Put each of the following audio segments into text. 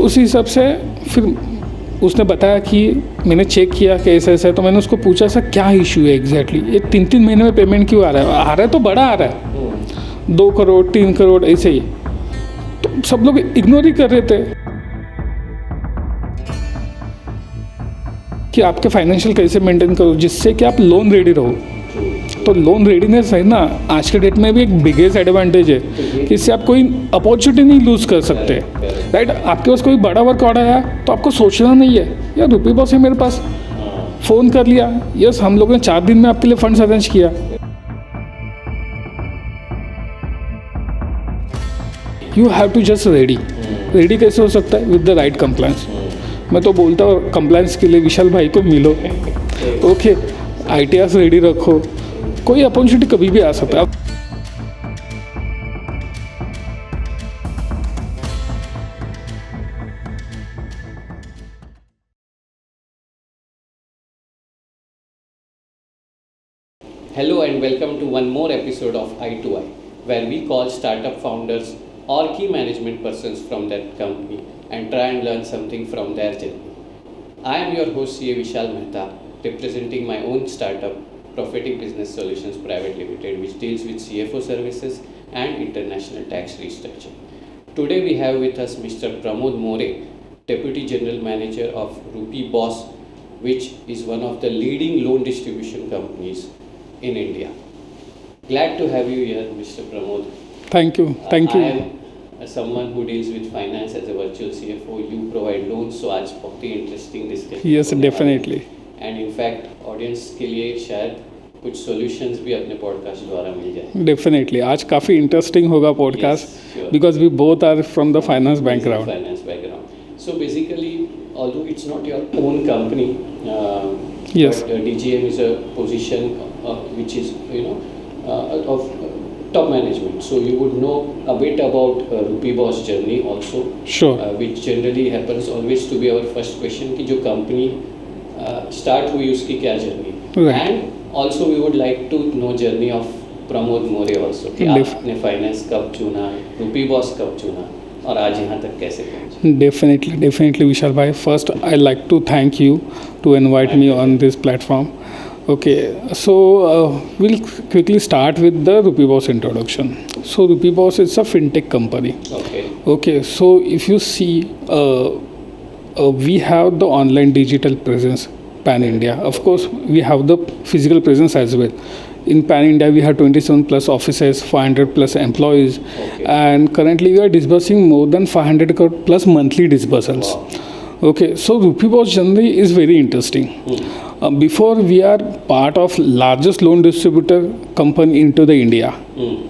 उस हिसाब से फिर उसने बताया कि मैंने चेक किया कि ऐसा ऐसा है, तो मैंने उसको पूछा सर क्या इशू है एग्जैक्टली, ये 3-3 महीने में पेमेंट क्यों आ रहा है तो बड़ा आ रहा है 2 करोड़ 3 करोड़ ऐसे ही। तो सब लोग इग्नोर ही कर रहे थे कि आपके फाइनेंशियल कैसे मेंटेन करो जिससे कि आप लोन रेडी रहो। तो लोन रेडीनेस है ना आज के डेट में भी एक बिगेस्ट एडवांटेज है कि इससे आप कोई अपॉर्चुनिटी नहीं लूज़ कर सकते, राइट। आपके पास कोई बड़ा वर्क ऑर्डर आया तो आपको सोचना नहीं है यार रुपी बॉस है मेरे पास, फ़ोन कर लिया, यस हम लोगों ने 4 दिन में आपके लिए फंड्स अरेंज किया। You have to just ready कैसे हो सकता है विद द राइट कंप्लायंस। मैं तो बोलता हूँ कंप्लायंस के लिए विशाल भाई को मिलो, ओके ITRs रेडी रखो, कोई अपॉर्चुनिटी कभी भी आ सकता है। Hello and welcome to one more episode of Eye2Eye, where we call startup founders or key management persons from that company and try and learn something from their journey. I am your host CA Vishal Mehta, representing my own startup, Prophetic Business Solutions Private Limited, which deals with CFO services and international tax restructuring. Today we have with us Mr. Pramod More, Deputy General Manager of Rupee Boss, which is one of the leading loan distribution companies in India. Glad to have you here, Mr. Pramod. Thank you. I am someone who deals with finance as a virtual CFO. You provide loans, so आज बहुत ही interesting discussion. Yes, definitely. And in fact, audience के लिए शायद कुछ solutions भी अपने podcast द्वारा मिल जाए. Definitely. आज काफ़ी interesting होगा podcast, Yes, sure. because we both are from the finance background. Finance background. So basically, although it's not your own company, Yes. but DGM is a position which is of top management. So you would know a bit about Rupee Boss journey also. Sure. Which generally happens always to be our first question कि जो company start हुई उसकी क्या journey. Right. And also we would like to know journey of Pramod More also कि आपने finance कब चुना, Rupee Boss कब चुना और आज यहाँ तक कैसे पहुँचे. Definitely Vishal bhai. First I like to thank you to invite me on this platform. Okay, so we'll quickly start with the Rupee Boss introduction. So Rupee Boss is a fintech company. Okay, so if you see, we have the online digital presence pan India. Of course, we have the physical presence as well. In pan India, we have 27 plus offices, 500 plus employees, and currently we are disbursing more than 500 crore plus monthly disbursals. Wow. Okay, so Rupee Boss journey is very interesting. Before we are part of largest loan distributor company into the India.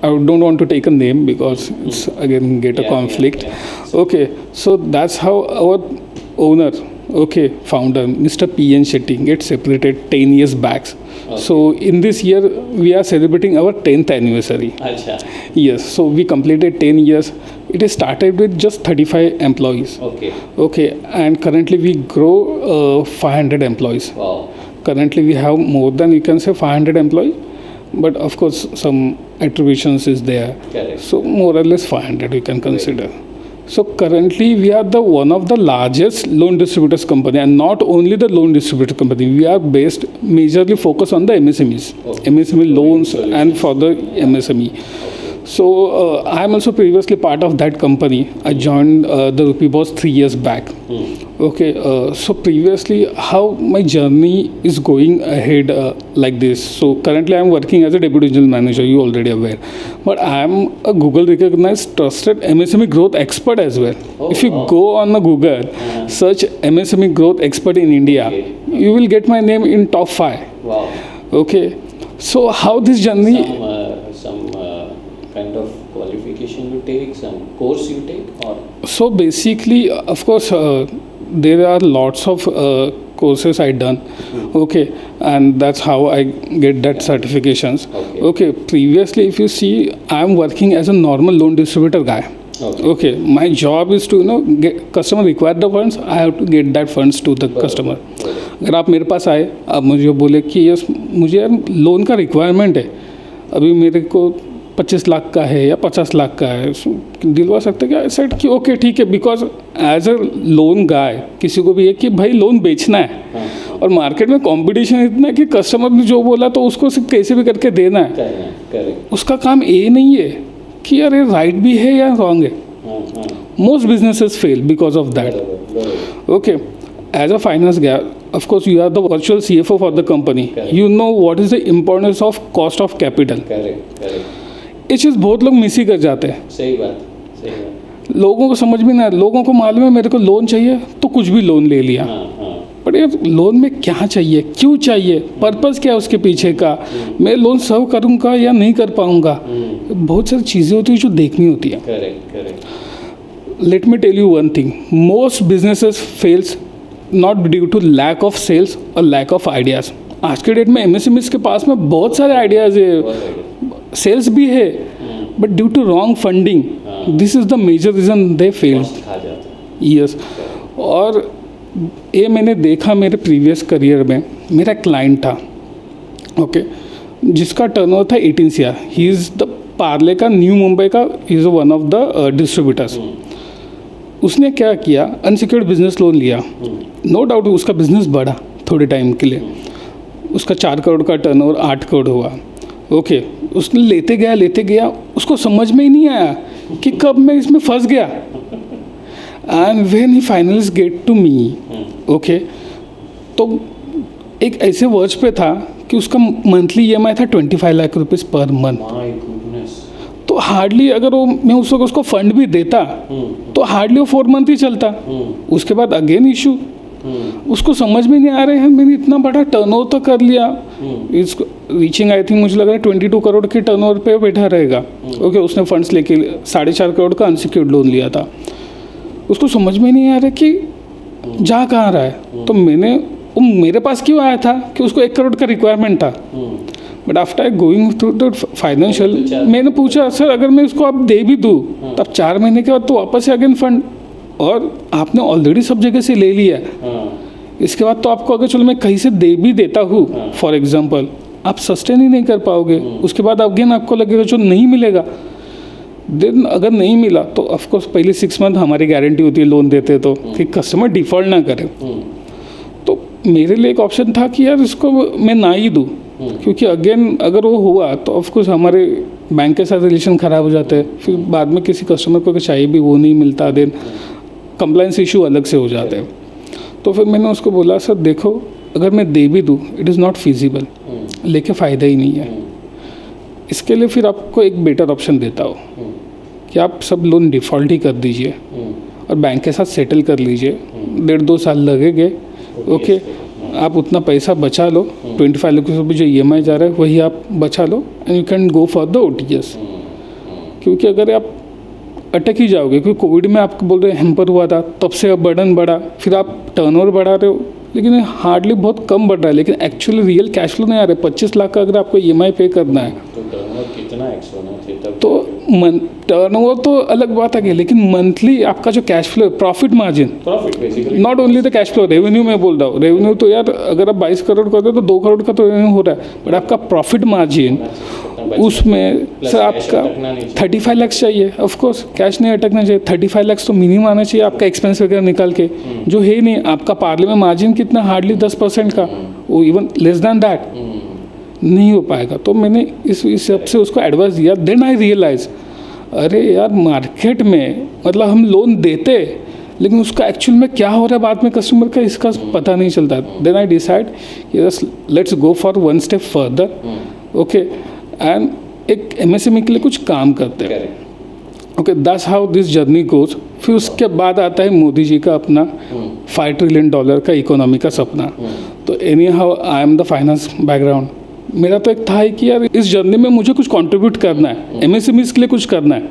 I don't want to take a name because it's again get a conflict. Okay, so that's how our owner, founder Mr. P.N. Shetty get separated 10 years back. So in this year we are celebrating our 10th anniversary. अच्छा. Yes, so we completed 10 years. It is started with just 35 employees. Okay, and currently we grow 500 employees. Wow. Currently we have more than, you can say, 500 employees, but of course some attributions is there. Correct. So more or less 500 you can consider. So currently we are the one of the largest loan distributors company, and not only the loan distributor company, we are based majorly focused on the MSMEs, MSME loans and for the MSME. So I am also previously part of that company. I joined the Rupee Boss 3 years back. Okay, so previously how my journey is going ahead like this. So currently I am working as a deputy general manager, you already aware. But I am a Google recognized trusted MSME growth expert as well. If you go on the Google, search MSME growth expert in India, you will get my name in top 5. Wow. Okay, so how this journey... Some kind of qualification you take, some course you take, or? So basically, of course, there are lots of courses I done. Okay, and that's how I get that certifications. Okay, previously if you see, I am working as a normal loan distributor guy. Okay, my job is to get customer require the funds, I have to get that funds to the customer. अगर आप मेरे पास आए, आप मुझे बोले कि yes मुझे यार लोन का रिक्वायरमेंट है, अभी मेरे को 25 लाख का है या 50 लाख का है, दिलवा सकते क्या? सेट कि ओके ठीक है, बिकॉज एज अ लोन गाय किसी को भी है कि भाई लोन बेचना है और मार्केट में कंपटीशन इतना है कि कस्टमर ने जो बोला तो उसको सिर्फ कैसे भी करके देना है। उसका काम ये नहीं है कि यार ये राइट भी है या रॉन्ग है। Most businesses fail because of that. Okay, as a finance guy, of course you are the virtual CFO for the company. Correct. You know what is the importance of cost of capital. Correct. ये चीज़ बहुत लोग miss ही कर जाते हैं। सही बात। लोगों को समझ में ना, लोगों को मालूम है मेरे को लोन चाहिए तो कुछ भी लोन ले लिया। पर ये लोन में क्या चाहिए, क्यों चाहिए, पर्पस क्या है उसके पीछे का, मैं लोन सर्व करूँगा या नहीं कर पाऊँगा, बहुत सारी चीज़ें होती है जो देखनी होती है। Correct. Let me tell you one thing, most businesses fails not due to lack of sales और लैक ऑफ आइडियाज़। आज के डेट में एमएसएमईज के पास में बहुत सारे आइडियाज़ है, सेल्स भी है, but due to wrong funding this is the major reason they fail. Yes, और ये मैंने देखा मेरे प्रीवियस करियर में। मेरा क्लाइंट था, ओके, जिसका टर्नओवर था 18 CR। He is the Parle का, न्यू मुंबई का, he is one of the distributors. उसने क्या किया, अनसिक्योर्ड बिजनेस लोन लिया। नो डाउट उसका बिजनेस बढ़ा थोड़े टाइम के लिए, उसका 4 करोड़ का टर्नओवर 8 करोड़ हुआ। ओके, उसने लेते गया, उसको समझ में ही नहीं आया कि कब मैं इसमें फंस गया। And when he finally get to me, okay, तो एक ऐसे वर्ज पे था कि उसका मंथली EMI था 25 लाख रुपीज़ पर मंथ। तो हार्डली अगर वो मैं उस वक्त उसको फंड भी देता तो हार्डली वो 4 मंथ ही चलता। उसके बाद अगेन इशू, उसको समझ में नहीं आ रहे हैं, मैंने इतना बड़ा टर्नओवर तो कर लिया, इसको रीचिंग आई थिंक मुझे लग रहा है 22 करोड़ के टर्नओवर पे बैठा रहेगा। ओके, उसने फंड्स लेके 4.5 करोड़ का अनसिक्योर्ड लोन लिया था। उसको समझ में नहीं आ रहा कि जा कहाँ रहा है। तो वो मेरे पास क्यों आया था कि उसको 1 करोड़ का रिक्वायरमेंट था। But after going through the financial, मैंने पूछा सर अगर मैं इसको आप दे भी दूँ तब 4 महीने के बाद तो वापस से अगेन फंड, और आपने ऑलरेडी सब जगह से ले लिया है, इसके बाद तो आपको अगर चलो मैं कहीं से दे भी देता हूँ फॉर एग्जांपल, आप सस्टेन ही नहीं कर पाओगे। उसके बाद अगेन आपको लगेगा जो नहीं मिलेगा। देन अगर नहीं मिला तो ऑफकोर्स पहले 6 मंथ हमारी गारंटी होती है लोन देते तो, कि कस्टमर डिफ़ॉल्ट ना करे। तो मेरे लिए एक ऑप्शन था कि यार इसको मैं ना ही दूँ, क्योंकि अगेन अगर वो हुआ तो ऑफकोर्स हमारे बैंक के साथ रिलेशन ख़राब हो जाते हैं, फिर बाद में किसी कस्टमर को चाहिए भी वो नहीं मिलता, देन कंप्लाइंस इशू अलग से हो जाते हैं। तो फिर मैंने उसको बोला सर देखो अगर मैं दे भी दूँ इट इज़ नॉट फिजिबल, लेके फ़ायदा ही नहीं है। इसके लिए फिर आपको एक बेटर ऑप्शन देता हो कि आप सब लोन डिफ़ॉल्ट ही कर दीजिए और बैंक के साथ सेटल कर लीजिए, 1.5-2 साल लगेंगे। ओके, आप उतना पैसा बचा लो, 25 लाख रुपये जो EMI जा रहा है वही आप बचा लो and you can go for the OTS। क्योंकि अगर आप अटक ही जाओगे, क्योंकि कोविड में आपको बोल रहे हैम्पर हुआ था, तब से अब बर्डन बढ़ा, फिर आप टर्नओवर बढ़ा रहे हो, लेकिन हार्डली बहुत कम बढ़ रहा है, लेकिन एक्चुअली रियल कैश फ्लो नहीं आ रहा है। 25 लाख का अगर आपको EMI पे करना है तो टर्नओवर कितना एक्स होना चाहिए तब? तो टर्नओवर तो अलग बात आ गई, लेकिन मंथली आपका जो cash flow, profit margin, profit basically, not only the cash flow, revenue में बोल रहा हूँ। रेवेन्यू तो यार अगर आप 22 करोड़ करते हो तो 2 करोड़ का तो रेवेन्यू हो रहा है, बट आपका प्रॉफिट मार्जिन उसमें सर आपका 35 लाख चाहिए। ऑफ कोर्स कैश नहीं अटकना चाहिए, 35 लाख तो मिनिमम आना चाहिए आपका एक्सपेंस वगैरह निकाल के, जो है नहीं। आपका पार्ले में मार्जिन कितना, हार्डली 10% का, वो इवन लेस दैन दैट नहीं हो पाएगा। तो मैंने इस हिसाब से उसको एडवाइस दिया। देन आई रियलाइज अरे यार मार्केट में मतलब हम लोन देते लेकिन उसका एक्चुअल में क्या हो रहा है बाद में कस्टमर का इसका पता नहीं चलता। Then I decide let's go for 1 step further, okay, and एक MSME के लिए कुछ काम करते हैं। Okay, that's how this journey goes. फिर उसके बाद आता है मोदी जी का अपना $5 ट्रिलियन का इकोनॉमी का सपना। तो any how I am the finance background, मेरा तो एक था ही कि यार इस जर्नी में मुझे कुछ कंट्रीब्यूट करना है, MSMEs के लिए कुछ करना है,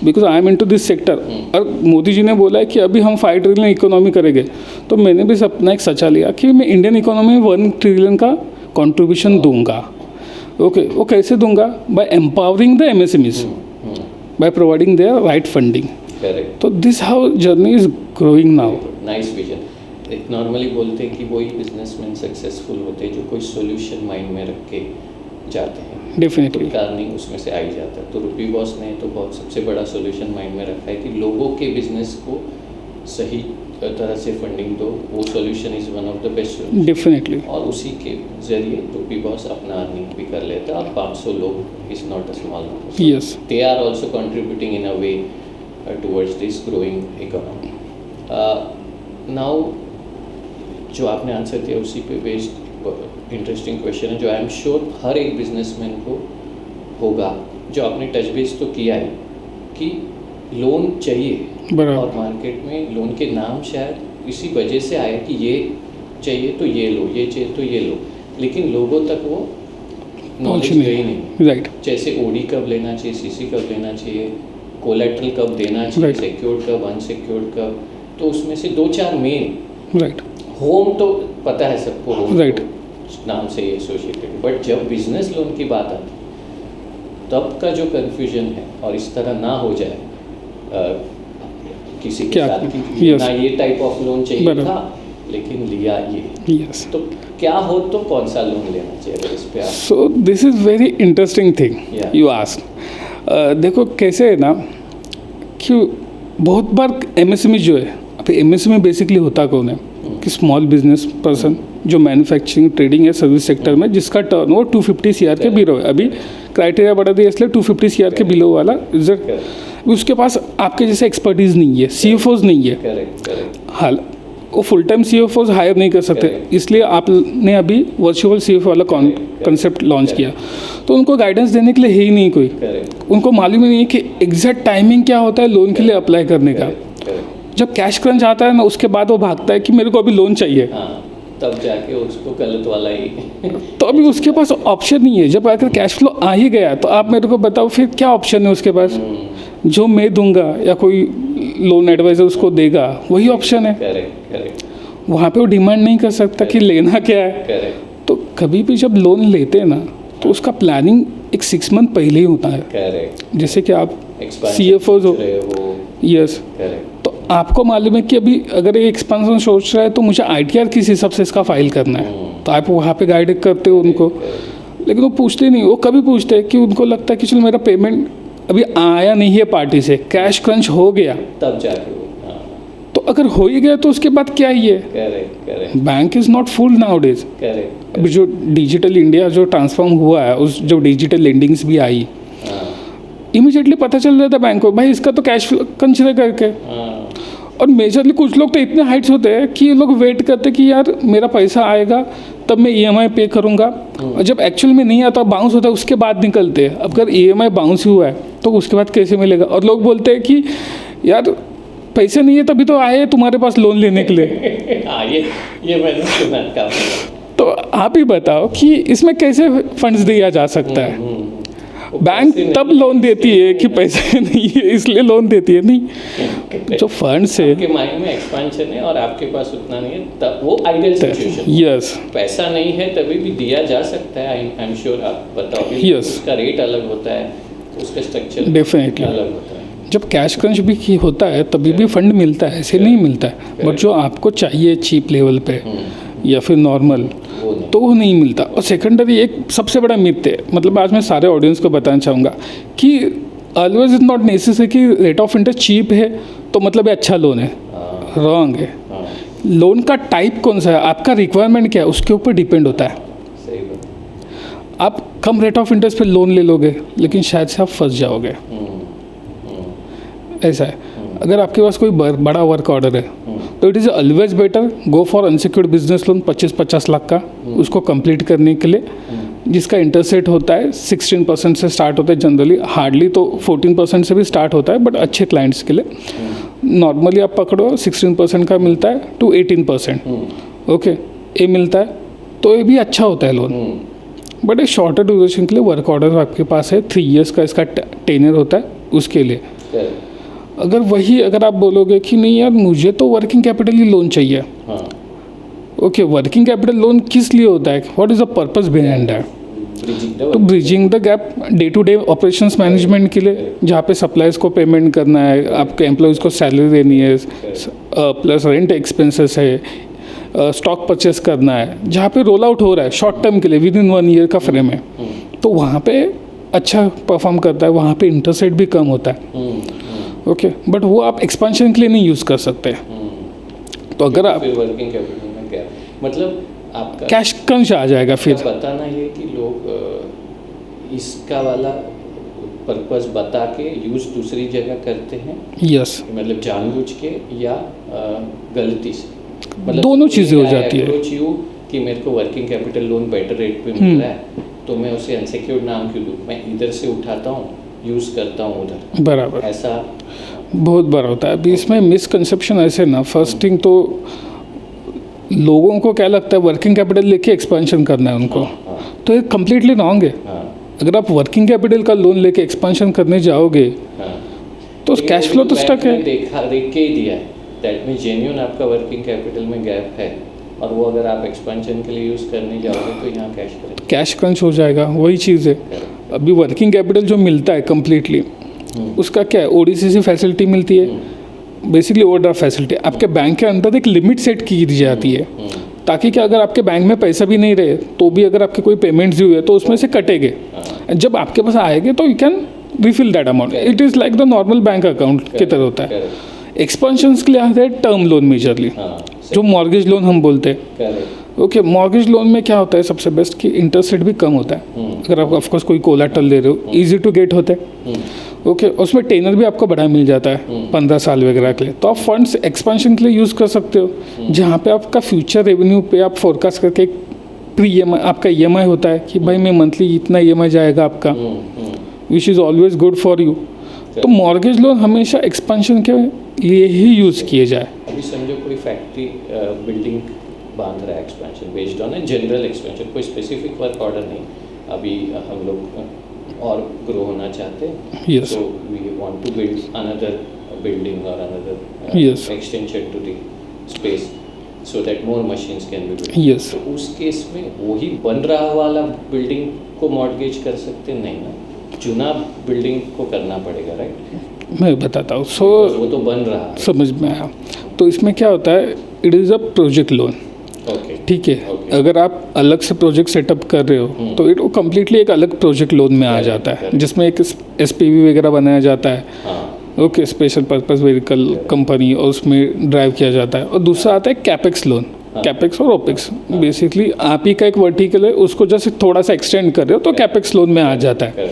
because I am into this sector. और मोदी जी ने बोला है कि अभी हम 5 ट्रिलियन इकोनॉमी करेंगे, तो मैंने भी अपना एक सचा लिया कि मैं इंडियन इकोनॉमी में 1 ट्रिलियन का कंट्रीब्यूशन दूंगा। ओके, वो कैसे दूंगा? By empowering the MSMEs, by providing their right funding. Correct. तो this how journey is growing now. Nice vision. Normally बोलते हैं कि वही बिजनेसमैन सक्सेसफुल होते हैं जो कोई सॉल्यूशन माइंड में रख के जाते हैं। डेफिनेटली। तो अर्निंग उसमें से आ ही जाता है। तो रूपी बॉस ने तो बहुत सबसे बड़ा सोल्यूशन माइंड में रखा है कि लोगों के बिजनेस को सही तरह से फंडिंग दो, वो solution is one of the best. Definitely. और उसी के जरिए रूपी बॉस अपना अर्निंग भी कर लेता है, और 500 लोग is not a small number. Yes, they are also contributing in a way towards this growing economy. Now जो आपने आंसर दिया उसी पे बेस्ड इंटरेस्टिंग क्वेश्चन है जो आई एम श्योर हर एक बिजनेसमैन को होगा, जो आपने टच बेस तो किया है कि लोन चाहिए, बराबर। और मार्केट में लोन के नाम शायद इसी वजह से आए कि ये चाहिए तो ये लो, ये चाहिए तो ये लो, लेकिन लोगों तक वो नॉलेज गई नहीं। राइट। जैसे ओडी कब लेना चाहिए, सीसी कब लेना चाहिए, कोलेट्रल कब देना चाहिए, Right. सिक्योर्ड कब, अनसिक्योर्ड कब, तो उसमें से 2-4 मेन। राइट। होम तो पता है सबको, होम Right. तो नाम से ही एसोसिएटेड, बट जब बिजनेस लोन की बात आती तब का जो कन्फ्यूजन है, और इस तरह ना हो जाए किसी के क्या? साथ कि Yes. ना ये टाइप ऑफ लोन चाहिए बराबर। था लेकिन लिया ये, यस। तो क्या हो तो कौन सा लोन लेना चाहिए, अगर इस पे आप। So this is very interesting thing Yeah. You ask. देखो कैसे है ना कि बहुत बार एमएसएमई जो है, अभी एमएसएमई बेसिकली होता कौन है कि स्मॉल बिजनेस पर्सन जो मैन्युफैक्चरिंग, ट्रेडिंग या सर्विस सेक्टर में जिसका टर्नओवर 250 CR के बिलो है। अभी क्राइटेरिया बढ़ा दिया इसलिए 250 CR के बिलो वाला उसके पास आपके जैसे एक्सपर्टीज़ नहीं है, CFOs नहीं है। करेक्ट। हाल वो फुल टाइम CFOs हायर नहीं कर सकते, Correct. इसलिए आपने अभी वर्चुअल CFO वाला कॉन्सेप्ट लॉन्च किया, तो उनको गाइडेंस देने के लिए है ही नहीं कोई। करेक्ट। उनको मालूम ही नहीं है कि एग्जैक्ट टाइमिंग क्या होता है लोन के लिए अप्लाई करने का। जब कैश क्रंच आता है ना, उसके बाद वो भागता है कि मेरे को अभी लोन चाहिए, हाँ, तब जाके उसको गलत वाला ही तो अभी उसके पास ऑप्शन नहीं है। जब अगर कैश फ्लो आ ही गया तो आप मेरे को बताओ फिर क्या ऑप्शन है उसके पास। जो मैं दूंगा या कोई लोन एडवाइजर उसको देगा वही ऑप्शन है। करेक्ट। वहाँ पे वो डिमांड नहीं कर सकता कि लेना क्या है। करेक्ट। तो कभी भी जब लोन लेते हैं ना तो उसका प्लानिंग एक 6 मंथ पहले ही होता है। करेक्ट। जैसे कि आप Expansion CFOs हो, सोच रहे हो। Yes, correct. तो आपको मालूम है कि अभी अगर ये एक्सपेंशन सोच रहा है तो मुझे ITR किस हिसाब से इसका फाइल करना है, तो आप वहाँ पे गाइड करते हो उनको। लेकिन वो पूछते नहीं, वो कभी पूछते हैं कि उनको लगता है कि चलो मेरा पेमेंट अभी आया नहीं है पार्टी से, कैश क्रंच हो गया, तब जाके वो, हाँ, तो अगर हो ही गया तो उसके बाद क्या ही है। Correct. Bank is not full now days. Correct. अभी जो डिजिटल इंडिया जो ट्रांसफॉर्म हुआ है, उस जो डिजिटल लेंडिंग्स भी आई, इमीडिएटली पता चल जाता है बैंक को, भाई इसका तो कैश फ्लो कंसिडर करके। और मेजरली कुछ लोग तो इतने हाइट्स होते हैं कि ये लोग वेट करते कि यार मेरा पैसा आएगा तब मैं EMI पे करूँगा, और जब एक्चुअल में नहीं आता बाउंस होता है उसके बाद निकलते हैं। अब अगर EMI बाउंस ही हुआ है तो उसके बाद कैसे मिलेगा। और लोग बोलते हैं कि यार पैसे नहीं है तभी तो आए तुम्हारे पास लोन लेने के लिए। हाँ, ये मैंने सुना काफी। तो आप ही बताओ कि इसमें कैसे फंड्स दिया जा सकता है। बैंक तब लोन देती है कि पैसे नहीं है इसलिए लोन देती है, नहीं जो फंड्स है। आपके माइंड में एक्सपेंशन है और आपके पास उतना नहीं है, तब वो आइडियल सिचुएशन। यस, पैसा नहीं है तभी भी दिया जा सकता है। आई एम श्योर आप बताओगे। Yes. उसका रेट अलग होता है, उसका स्ट्रक्चर Definitely. अलग होता है। जब कैश क्रंच भी होता है तभी भी फंड मिलता है, ऐसे नहीं मिलता है। बट जो आपको चाहिए चीप लेवल पे या फिर नॉर्मल, वो नहीं। तो वो नहीं मिलता। और सेकेंडरी एक सबसे बड़ा मिथ है, मतलब आज मैं सारे ऑडियंस को बताना चाहूँगा कि ऑलवेज इज नॉट नेसेसरी कि रेट ऑफ इंटरेस्ट चीप है तो मतलब ये अच्छा लोन है। रॉन्ग है। लोन का टाइप कौन सा है, आपका रिक्वायरमेंट क्या है, उसके ऊपर डिपेंड होता है। सही बात। आप कम रेट ऑफ इंटरेस्ट पे लोन ले लोगे लेकिन शायद से आप फंस जाओगे। ऐसा है। अगर आपके पास कोई बड़ा वर्क ऑर्डर है तो it is always better go for unsecured business loan 25-50 lakh का, उसको कंप्लीट करने के लिए, जिसका इंटरेस्ट रेट होता है 16% से स्टार्ट होता है जनरली, हार्डली तो 14% से भी स्टार्ट होता है, बट अच्छे क्लाइंट्स के लिए नॉर्मली आप पकड़ो 16% का मिलता है टू 18%। ओके, ये मिलता है तो ये भी अच्छा होता है लोन। बट एक शॉर्टर ड्यूरेशन के लिए वर्क ऑर्डर आपके पास है 3 years का इसका टेन्योर होता है, उसके लिए अगर आप बोलोगे कि नहीं यार मुझे तो वर्किंग कैपिटल ही लोन चाहिए, ओके, वर्किंग कैपिटल लोन किस लिए होता है, what is the purpose behind that? तो bridging the gap day to day operations management के लिए, जहाँ पे सप्लाइज को पेमेंट करना है, आपके एम्प्लॉयज़ को सैलरी देनी है, प्लस रेंट एक्सपेंसेस है, स्टॉक परचेस करना है, जहाँ पे रोल आउट हो रहा है शॉर्ट टर्म के लिए विद इन 1 year का फ्रेम है, तो वहाँ पे अच्छा परफॉर्म करता है, वहाँ पे इंटरेस्ट रेट भी कम होता है। ओके, बट वो आप एक्सपेंशन के लिए नहीं यूज़ कर सकते। तो अगर आप वर्किंग कैपिटल में क्या मतलब आपका कैश क्रंच आ जाएगा फिर। बताना ये कि लोग इसका वाला पर्पस बता के यूज दूसरी जगह करते हैं, यस, मतलब जानबूझ के या गलती से, मतलब दोनों चीज़ें हो जाती है। अप्रोच यू कि मेरे को working capital loan better rate पे मिल रहा है, तो मैं उसे अनसिक्योर्ड नाम क्यों दूँ, मैं इधर से उठाता हूँ, यूज़ करता हूँ उधर, बराबर, ऐसा बहुत बार होता है। अभी इसमें मिसकंसेप्शन ऐसे ना, फर्स्ट थिंग तो लोगों को क्या लगता है वर्किंग कैपिटल लेके एक्सपेंशन करना है उनको, तो ये कम्प्लीटली रॉन्ग है। अगर आप वर्किंग कैपिटल का लोन लेके एक्सपेंशन करने जाओगे तो कैश फ्लो तो स्टक है। देख के ही दिया है, दैट मीन जेन्युइन आपका वर्किंग कैपिटल में गैप है, और वो अगर आप एक्सपेंशन के लिए यूज़ करने जाओगे तो यहाँ कैश क्रंच हो जाएगा, वही चीज़ है। अभी वर्किंग कैपिटल जो मिलता है कम्प्लीटली, उसका क्या है, ओडीसीसी फैसिलिटी मिलती है, बेसिकली ओवरड्राफ्ट फैसिलिटी। आपके बैंक के अंदर एक लिमिट सेट की जाती है, ताकि कि अगर आपके बैंक में पैसा भी नहीं रहे तो भी अगर आपके कोई पेमेंट्स हुए तो उसमें से कटेंगे, जब आपके पास आएंगे तो you can refill that amount. It is like the normal bank account की तरह होता है। एक्सपेंशंस के लिए आते हैं टर्म लोन मेजरली, जो मॉर्गेज लोन हम बोलते हैं। ओके, मॉर्गेज लोन में क्या होता है सबसे बेस्ट कि इंटरेस्ट रेट भी कम होता है। अगर आप ऑफकोर्स कोई कोलैटरल ले रहे हो, इजी टू गेट होते हैं। ओके, उसमें टेनर भी आपको बड़ा मिल जाता है 15 साल वगैरह के लिए, तो आप फंड्स एक्सपेंशन के लिए यूज़ कर सकते हो, जहाँ पे आपका फ्यूचर रेवेन्यू पे आप फोरकास्ट करके एक प्री EMI आपका EMI होता है कि भाई मैं मंथली इतना EMI जाएगा आपका, which is always good for you. तो मॉर्गेज लोन हमेशा एक्सपेंशन के लिए ही यूज़ किए जाए। अभी समझो कोई फैक्ट्री बिल्डिंग बांध रहा है, expansion based on a general expansion, कोई स्पेसिफिक वर्क ऑर्डर नहीं, अभी हम लोग और ग्रो होना चाहते हैं, Yes. so we want to build another building or another Yes. extension to the space so that more machines can be built. Yes. तो उस केस में वही बन रहा वाला बिल्डिंग को मॉर्गेज कर सकते नहीं ना, चुना बिल्डिंग को करना पड़ेगा, राइट? मैं बताता हूँ। वो तो बन रहा है। समझ में आया। तो इसमें क्या होता है, it is a project loan. ठीक है, अगर आप अलग से प्रोजेक्ट सेटअप कर रहे हो तो इट कम्प्लीटली एक अलग प्रोजेक्ट लोन में आ जाता है, जिसमें एक SPV वगैरह बनाया जाता है। Okay, special purpose vehicle company, और उसमें ड्राइव किया जाता है। और दूसरा आता है कैपेक्स लोन। कैपेक्स और ओपेक्स बेसिकली आप ही का एक वर्टिकल है, उसको जैसे थोड़ा सा एक्सटेंड कर रहे हो तो कैपेक्स लोन में आ जाता है।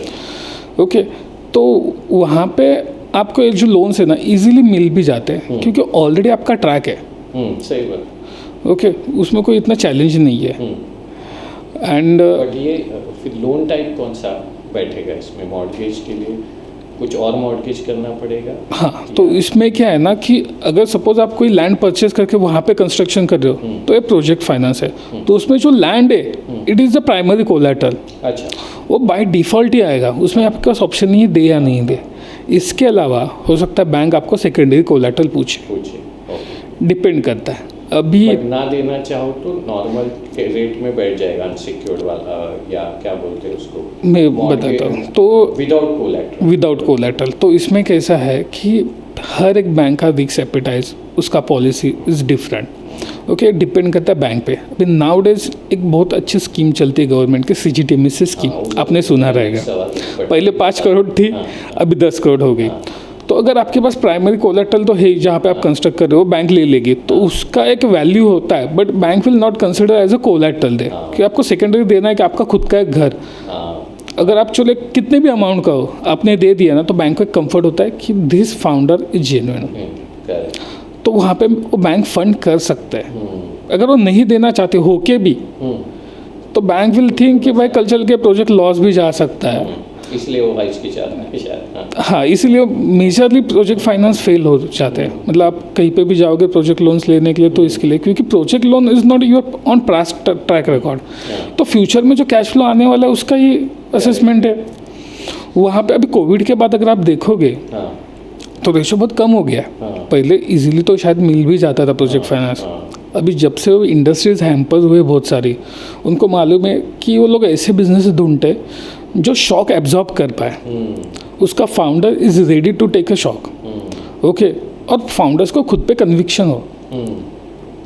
ओके, तो वहाँ पे आपको एक जो लोन्स है ना इजीली मिल भी जाते हैं, क्योंकि ऑलरेडी आपका ट्रैक है। सही बात। ओके, उसमें कोई इतना चैलेंज नहीं है। एंड बट ये फिर लोन टाइप कौन सा बैठेगा इसमें? मॉर्गेज के लिए कुछ और मॉर्गेज करना पड़ेगा? हाँ, तो इसमें क्या है ना कि अगर सपोज आप कोई लैंड परचेज करके वहाँ पे कंस्ट्रक्शन कर रहे हो तो ये प्रोजेक्ट फाइनेंस है, तो उसमें जो लैंड है it is the primary collateral. अच्छा, वो बाय डिफ़ॉल्ट ही आएगा, उसमें आपके पास ऑप्शन नहीं है दे या नहीं दे। इसके अलावा हो सकता है बैंक आपको सेकेंडरी कोलैटरल पूछे, डिपेंड करता है। अभी ना देना चाहो तो नॉर्मल रेट में बैठ जाएगा अनसिक्योर्ड वाला, या क्या बोलते हैं उसको, मैं बताता हूँ। तो विदाउट कोलैटरल तो इसमें कैसा है कि हर एक बैंक का रिस्क एपेटाइज, उसका policy is different. Okay, depend करता है बैंक पे। अभी नाउ डेज एक बहुत अच्छी स्कीम चलती है गवर्नमेंट की, CGTMSE स्कीम, आपने सुना रहेगा। पहले 5 करोड़ थी, अभी 10 करोड़ हो गई। तो अगर आपके पास प्राइमरी कोलैटरल तो है जहाँ पे आप कंस्ट्रक्ट कर रहे हो, बैंक ले लेगी, तो उसका एक वैल्यू होता है, but bank will not consider as a collateral they, कि आपको सेकेंडरी देना है कि आपका खुद का एक घर। अगर आप चले कितने भी अमाउंट का हो, आपने दे दिया ना, तो बैंक को एक कंफर्ट होता है कि दिस फाउंडर इज जेन्युइन, तो वहाँ पे वो बैंक फंड कर सकता है। अगर वो नहीं देना चाहते होके भी, तो बैंक विल थिंक कि भाई कल चल के प्रोजेक्ट लॉस भी जा सकता है, इसलिए वो हिचकिचाते हैं शायद। हाँ, इसीलिए मेजरली प्रोजेक्ट फाइनेंस फेल हो जाते हैं। मतलब आप कहीं पे भी जाओगे प्रोजेक्ट लोन्स लेने के लिए तो इसके लिए, क्योंकि project loan is not your on past track record, तो फ्यूचर में जो कैश फ्लो आने वाला है उसका ही असेसमेंट है। वहाँ पे अभी कोविड के बाद अगर आप देखोगे तो रेशो बहुत कम हो गया। पहले इजीली तो शायद मिल भी जाता था प्रोजेक्ट फाइनेंस, अभी जब से वो इंडस्ट्रीज हैम्पर्स हुए बहुत सारी, उनको मालूम है कि वो लोग ऐसे बिजनेस ढूंढते जो शॉक एब्जॉर्ब कर पाए, उसका founder is ready to take a shock. Okay, और फाउंडर्स को खुद पे कन्विक्शन हो।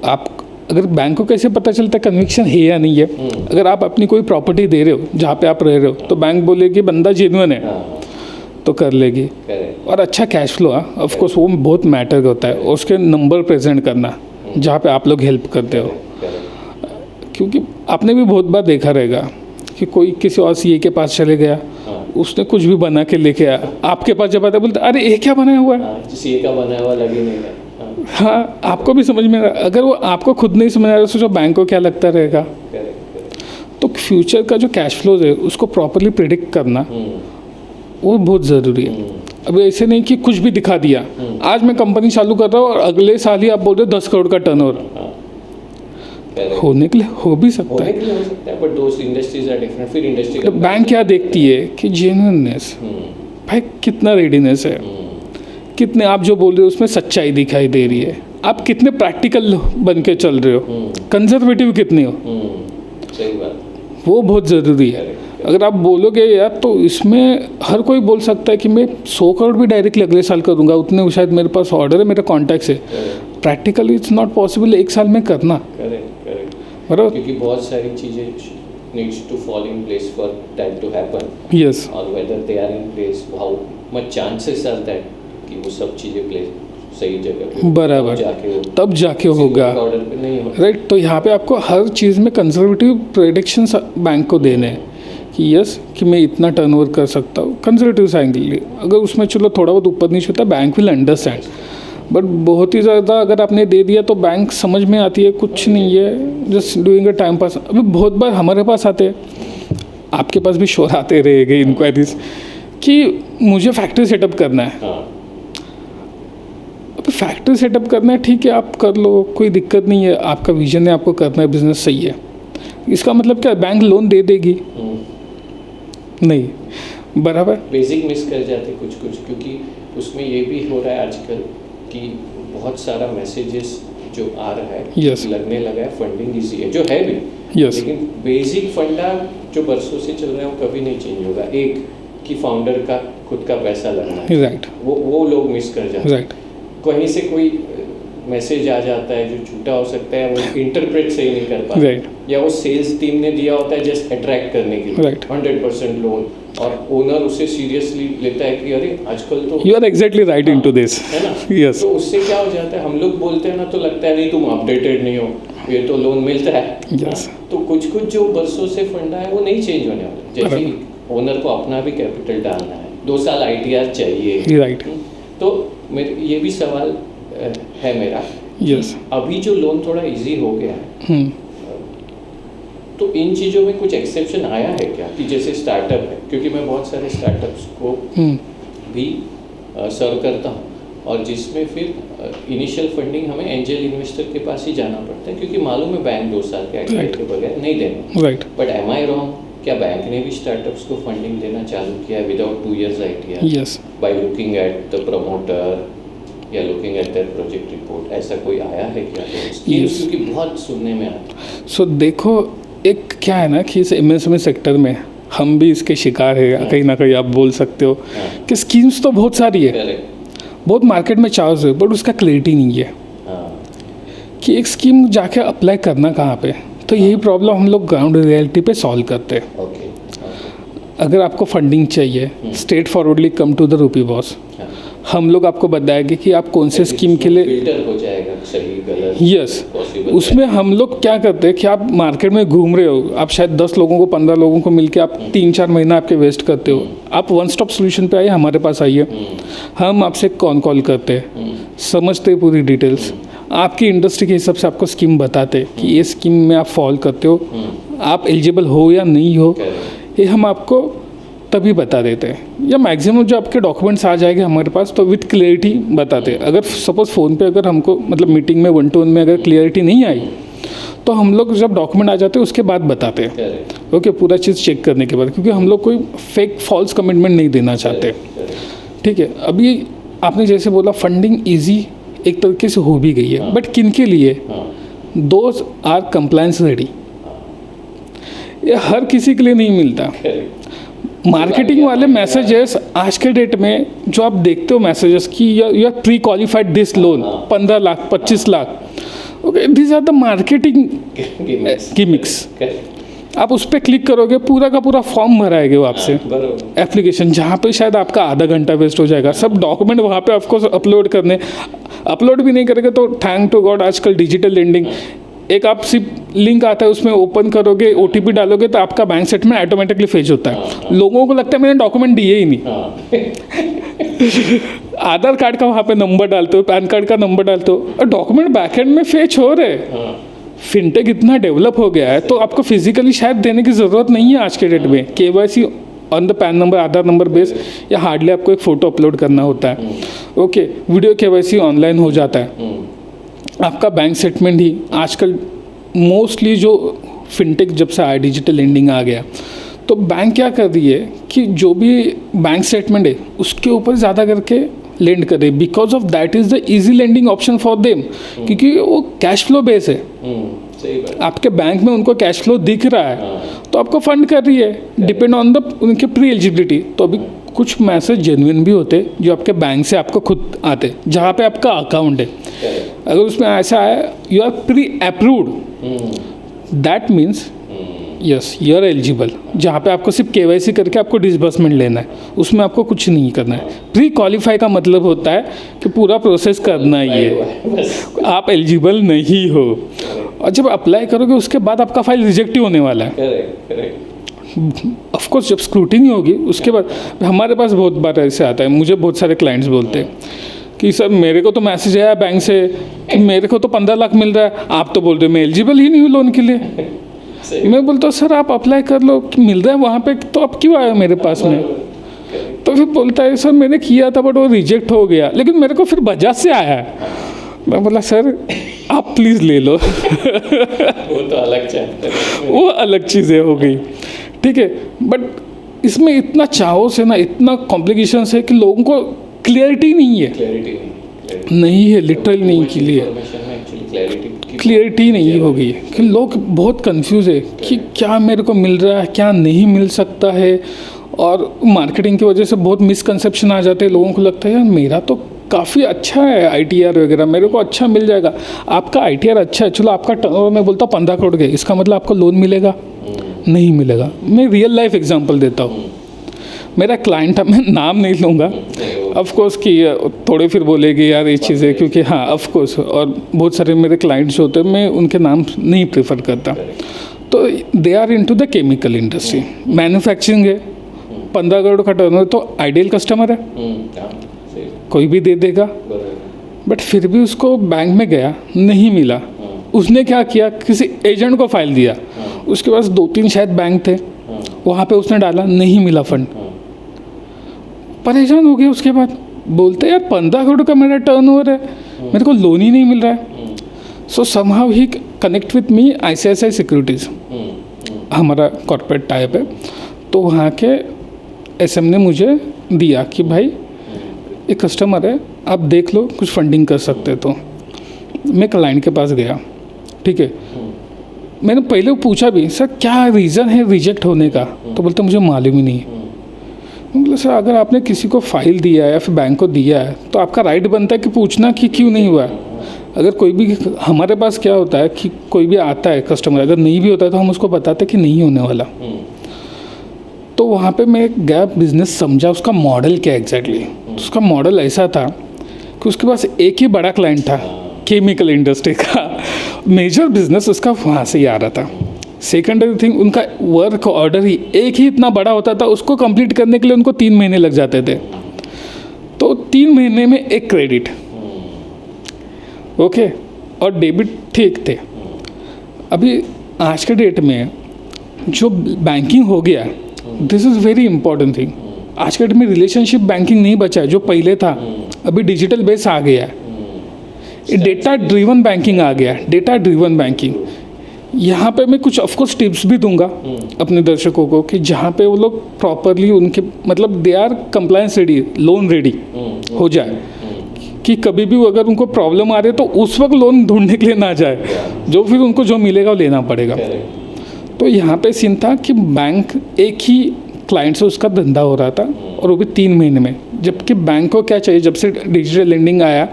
आप अगर बैंक को कैसे पता चलता है कन्विक्शन है या नहीं है? अगर आप अपनी कोई प्रॉपर्टी दे रहे हो जहाँ पे आप रह रहे हो तो बैंक बोलेगी बंदा जेन्युइन है तो कर लेगी। और अच्छा कैश फ्लो है ऑफ कोर्स, वो बहुत मैटर करता है। और उसके नंबर प्रेजेंट करना जहाँ पे आप लोग हेल्प करते हो, क्योंकि आपने भी बहुत बार देखा रहेगा कि कोई किसी और सीए के पास चले गया, उसने कुछ भी बना के लेके आया, आपके पास जब आता है बोलते अरे ये क्या बनाया हुआ है, सीए का बनाया हुआ लगे नहीं है। हाँ, आपको भी समझ में आ रहा। अगर वो आपको खुद नहीं समझ आ रहा सोचो बैंक को क्या लगता रहेगा। तो फ्यूचर का जो कैश फ्लोज है उसको प्रॉपरली प्रिडिक्ट करना वो बहुत ज़रूरी है। अब ऐसे नहीं कि कुछ भी दिखा दिया, आज मैं कंपनी चालू कर रहा हूँ और अगले साल ही आप बोल रहे हो 10 करोड़ का टर्नओवर। होने के लिए हो भी सकता है, but those industries are different. फिर इंडस्ट्री तो बैंक क्या देखती है कि जेन्युइननेस, भाई कितना रेडीनेस है, कितने आप जो बोल रहे हो उसमें सच्चाई दिखाई दे रही है, आप कितने प्रैक्टिकल बन के चल रहे हो, कंजर्वेटिव कितने हो। सही बात, वो बहुत ज़रूरी है। अगर आप बोलोगे यार तो इसमें हर कोई बोल सकता है कि मैं 100 करोड़ भी डायरेक्टली अगले साल करूँगा, उतने शायद मेरे पास ऑर्डर है, मेरा कॉन्टैक्ट्स है। प्रैक्टिकली इट्स नॉट पॉसिबल एक साल में करना, बराबर, क्योंकि बहुत सारी चीज़ें needs to fall in place for that to happen. Yes. और whether they are in place, how much chances are that कि वो सब चीज़ें प्लेस सही जगह पे बराबर तब जाके होगा, ऑर्डर पे नहीं होगा। राइट। तो यहाँ पे आपको हर चीज़ में कंजर्वेटिव प्रेडिक्शंस बैंक को देने हैं कि यस कि मैं इतना टर्नओवर कर सकता हूँ कंजर्वेटिव साइड के लिए। अगर उसमें चलो थोड़ा बहुत ऊपर नीचे होता है बैंक विल अंडरस्टैंड, बट बहुत ही ज़्यादा अगर आपने दे दिया तो बैंक समझ में आती है कुछ नहीं है, just doing a time pass. अभी बहुत बार हमारे पास आते हैं, आपके पास भी शोर आते रहेंगे इंक्वायरीज कि मुझे फैक्ट्री सेटअप करना है। अब फैक्ट्री सेटअप करना है, ठीक है आप कर लो, कोई दिक्कत नहीं है, आपका विजन है, आपको करना है, बिजनेस सही है। इसका मतलब क्या बैंक लोन दे देगी? नहीं, बराबर। बेसिक मिस कर जाते कुछ, क्योंकि उसमें ये भी हो रहा है आजकल कि बहुत सारा मैसेजेस जो आ रहा है, yes. लगने लगा है फंडिंग इजी है, जो है भी, yes. लेकिन बेसिक फंडा जो बरसों से चल रहा है वो कभी नहीं चेंज होगा। एक कि फाउंडर का खुद का पैसा लगना है, राइट, वो लोग मिस कर जाते हैं। राइट, कहीं से कोई मैसेज आ जाता है जो झूठा हो सकता है, वो इंटरप्रेट सही नहीं कर पाता, राइट, या वो सेल्स टीम ने दिया होता है जस्ट अट्रैक्ट करने के लिए, राइट, 100% लोन, और ओनर उसे सीरियसली लेता है कि अरे आजकल तो you are exactly right into this, है ना। यस। तो उससे क्या हो जाता है, हम लोग बोलते हैं ना तो लगता है नहीं तुम अपडेटेड नहीं हो, ये तो लोन मिलता है। yes. तो कुछ जो बरसों से फंडा है वो नहीं चेंज होने वाला। जैसे ओनर को अपना भी कैपिटल डालना है, 2 साल ITR चाहिए, राइट। तो मेरे ये भी सवाल है मेरा, यस, अभी जो लोन थोड़ा इजी हो गया है, तो इन चीज़ों में कुछ एक्सेप्शन आया है क्या? कि जैसे स्टार्टअप है, क्योंकि मैं बहुत सारे स्टार्टअप्स को भी सर्व करता हूँ, और जिसमें फिर इनिशियल फंडिंग हमें एंजल इन्वेस्टर के पास ही जाना पड़ता है, क्योंकि मालूम है बैंक 2 साल के ITR के बगैर नहीं देंगे, right. But am I wrong, क्या बैंक ने भी स्टार्टअप्स को फंडिंग देना चालू किया without 2 years ITR, yes, by looking at the promoter या looking at that project report? ऐसा कोई आया है क्या? Yes. क्योंकि बहुत सुनने में आता है। सो देखो, एक क्या है ना कि इस MSME सेक्टर में हम भी इसके शिकार है, कहीं ना कहीं आप बोल सकते हो कि स्कीम्स तो बहुत सारी है, बहुत मार्केट में चार्ज है, बट उसका क्लैरिटी नहीं है कि एक स्कीम जाके अप्लाई करना कहाँ पे। तो यही प्रॉब्लम हम लोग ग्राउंड रियलिटी पे सॉल्व करते हैं। अगर आपको फंडिंग चाहिए, straightforwardly come to the Rupee Boss, हम लोग आपको बताएंगे कि आप कौन से स्कीम के लिए फिल्टर हो जाएगा, सही गलत, यस। उसमें हम लोग क्या करते हैं कि आप मार्केट में घूम रहे हो, आप शायद 10 लोगों को 15 लोगों को मिलके आप 3-4 महीना आपके वेस्ट करते हो, आप वन स्टॉप सोल्यूशन पे आइए, हमारे पास आइए, हम आपसे कॉल करते हैं, समझते हैं पूरी डिटेल्स, आपकी इंडस्ट्री के हिसाब से आपको स्कीम बताते कि ये स्कीम में आप फॉलो करते हो, आप एलिजिबल हो या नहीं हो, ये हम आपको तभी बता देते हैं। या मैक्सिमम जो आपके डॉक्यूमेंट्स आ जाएंगे हमारे पास तो विथ क्लियरिटी बताते हैं। अगर सपोज फ़ोन पे अगर हमको मतलब मीटिंग में 1-to-1 में अगर क्लियरिटी नहीं आई तो हम लोग जब डॉक्यूमेंट आ जाते हैं उसके बाद बताते हैं, ओके, पूरा चीज़ चेक करने के बाद, क्योंकि हम लोग कोई फेक फॉल्स कमिटमेंट नहीं देना चाहते, ठीक है। अभी आपने जैसे बोला फंडिंग ईजी एक तरीके से हो भी गई है, बट किन के लिए? Those are compliance ready. ये हर किसी के लिए नहीं मिलता। मार्केटिंग वाले मैसेजेस आज के डेट में जो आप देखते हो मैसेजेस कि you are prequalified this loan 15 lakh 25 lakh, okay, this are the marketing gimmicks. आप उस पर क्लिक करोगे, पूरा का पूरा फॉर्म भराएंगे वो आपसे, बरोबर। एप्लीकेशन, जहाँ पे शायद आपका आधा घंटा वेस्ट हो जाएगा। सब डॉक्यूमेंट वहाँ पे ऑफकोर्स अपलोड करने, अपलोड भी नहीं करेंगे तो थैंक टू गॉड आजकल डिजिटल लेंडिंग, एक आप सिर्फ लिंक आता है उसमें ओपन करोगे, OTP डालोगे तो आपका बैंक स्टेटमेंट ऑटोमेटिकली फेच होता है। लोगों को लगता है मैंने डॉक्यूमेंट दिए ही नहीं। आधार कार्ड का वहाँ पे नंबर डालते हो, पैन कार्ड का नंबर डालते हो, और डॉक्यूमेंट बैकएंड में फेच हो रहे। फिनटेक इतना डेवलप हो गया है तो आपको फिजिकली शायद देने की ज़रूरत नहीं है आज के डेट में। KYC on the pan number, Aadhaar number base, या हार्डली आपको एक फ़ोटो अपलोड करना होता है। ओके, वीडियो KYC ऑनलाइन हो जाता है। आपका बैंक स्टेटमेंट ही आजकल मोस्टली जो फिनटेक जब से आया, डिजिटल लेंडिंग आ गया, तो बैंक क्या कर रही है कि जो भी बैंक स्टेटमेंट है उसके ऊपर ज़्यादा करके लेंड करे, because of that is the easy lending option for them, क्योंकि वो कैश फ्लो बेस है। सही बात। आपके बैंक में उनको कैश फ्लो दिख रहा है तो आपको फंड कर रही है, डिपेंड ऑन द उनके प्री एलिजिबिलिटी। तो अभी कुछ मैसेज जेन्युइन भी होते जो आपके बैंक से आपको खुद आते, जहाँ पे आपका अकाउंट है, अगर उसमें ऐसा है you are preapproved, that means yes you are eligible. जहाँ पे आपको सिर्फ KYC करके आपको डिसबर्समेंट लेना है, उसमें आपको कुछ नहीं करना है। प्री क्वालिफाई का मतलब होता है कि पूरा प्रोसेस करना ही है, आप एलिजिबल नहीं हो, और जब अप्लाई करोगे उसके बाद आपका फाइल रिजेक्ट ही होने वाला है। ऑफ कोर्स जब स्क्रूटिनी होगी उसके बाद, हमारे पास बहुत बार ऐसे आता है, मुझे बहुत सारे क्लाइंट्स बोलते हैं कि सर मेरे को तो मैसेज आया बैंक से कि मेरे को तो 15 लाख मिल रहा है, आप तो बोल रहे हो मैं एलिजिबल ही नहीं हूँ लोन के लिए। मैं बोलता हूँ सर आप अप्लाई कर लो, मिल रहा है वहाँ पे, तो आप क्यों आए मेरे पास में? तो फिर बोलता है सर मैंने किया था बट वो रिजेक्ट हो गया, लेकिन मेरे को फिर बजाज से आया है। मैं बोला सर आप प्लीज़ ले लो। वो तो अलग चैप्टर है। वो अलग चीज़ें हो गई, ठीक है, बट इसमें इतना चाहो से ना, इतना कॉम्प्लिकेशन है कि लोगों को क्लियरिटी नहीं है। क्लैरिटी नहीं है, लिटरली नहीं क्लियर, क्लियरिटी नहीं हो गई है कि लोग बहुत कंफ्यूज है कि क्या मेरे को मिल रहा है, क्या नहीं मिल सकता है। और मार्केटिंग की वजह से बहुत मिसकंसेप्शन आ जाते हैं, लोगों को लगता है यार मेरा तो काफ़ी अच्छा है ITR वगैरह, मेरे को अच्छा मिल जाएगा। आपका ITR अच्छा है, चलो आपका मैं बोलता हूँ 15 करोड़ के, इसका मतलब आपको लोन मिलेगा? नहीं मिलेगा। मैं रियल लाइफ एग्जांपल देता हूँ। मेरा क्लाइंट था, मैं नाम नहीं लूँगा ऑफ कोर्स कि थोड़े फिर बोलेगी यार ये चीज़ें, क्योंकि हाँ ऑफ कोर्स, और बहुत सारे मेरे क्लाइंट्स होते हैं मैं उनके नाम नहीं प्रेफर करता। तो they are into the chemical industry, manufacturing है, 15 करोड़ का टर्नओवर, तो आइडियल कस्टमर है, कोई भी दे देगा। बट फिर भी उसको बैंक में गया, नहीं मिला, उसने क्या किया, किसी एजेंट को फाइल दिया, उसके पास 2-3 शायद बैंक थे, वहाँ पे उसने डाला, नहीं मिला फंड, परेशान हो गए। उसके बाद बोलते यार 15 करोड़ का मेरा टर्नओवर है, मेरे को लोन ही नहीं मिल रहा है। सो somehow he connect with me ICICI securities, हमारा कॉर्पोरेट टाइप है, तो वहाँ के SM ने मुझे दिया कि भाई एक कस्टमर है, आप देख लो कुछ फंडिंग कर सकते तो। मैं क्लाइंट के पास गया, ठीक है, मैंने पहले पूछा भी सर क्या रीज़न है रिजेक्ट होने का, तो बोलते मुझे मालूम ही नहीं। मैं बोला सर अगर आपने किसी को फाइल दिया है या फिर बैंक को दिया है तो आपका राइट बनता है कि पूछना कि क्यों नहीं हुआ है। अगर कोई भी, हमारे पास क्या होता है कि कोई भी आता है कस्टमर, अगर नहीं भी होता है तो हम उसको बताते कि नहीं होने वाला। तो वहाँ पे मैं गया, बिजनेस समझा उसका मॉडल क्या एग्जैक्टली। उसका मॉडल ऐसा था कि उसके पास एक ही बड़ा क्लाइंट था केमिकल इंडस्ट्री का, मेजर बिजनेस उसका वहाँ से ही आ रहा था। सेकेंडरी थिंग, उनका वर्क ऑर्डर ही एक ही इतना बड़ा होता था, उसको कंप्लीट करने के लिए उनको 3 महीने लग जाते थे। तो 3 महीने में एक क्रेडिट, ओके, और डेबिट ठीक थे। अभी आज के डेट में जो बैंकिंग हो गया, this is very important thing. आज के डेट में रिलेशनशिप बैंकिंग नहीं बचा है जो पहले था, अभी डिजिटल बेस आ गया है, डेटा ड्रिवन बैंकिंग आ गया, डेटा ड्रिवन बैंकिंग। यहाँ पे मैं कुछ ऑफकोर्स टिप्स भी दूंगा अपने दर्शकों को कि जहाँ पे वो लोग प्रॉपरली उनके मतलब they are compliance ready, loan ready हो जाए, कि कभी भी अगर उनको प्रॉब्लम आ रही है तो उस वक्त लोन ढूंढने के लिए ना जाए, जो फिर उनको जो मिलेगा वो लेना पड़ेगा। तो यहाँ पे सीन था कि बैंक एक ही क्लाइंट से उसका धंधा हो रहा था और वो भी 3 महीने में, जबकि बैंक को क्या चाहिए, जब से डिजिटल लेंडिंग आया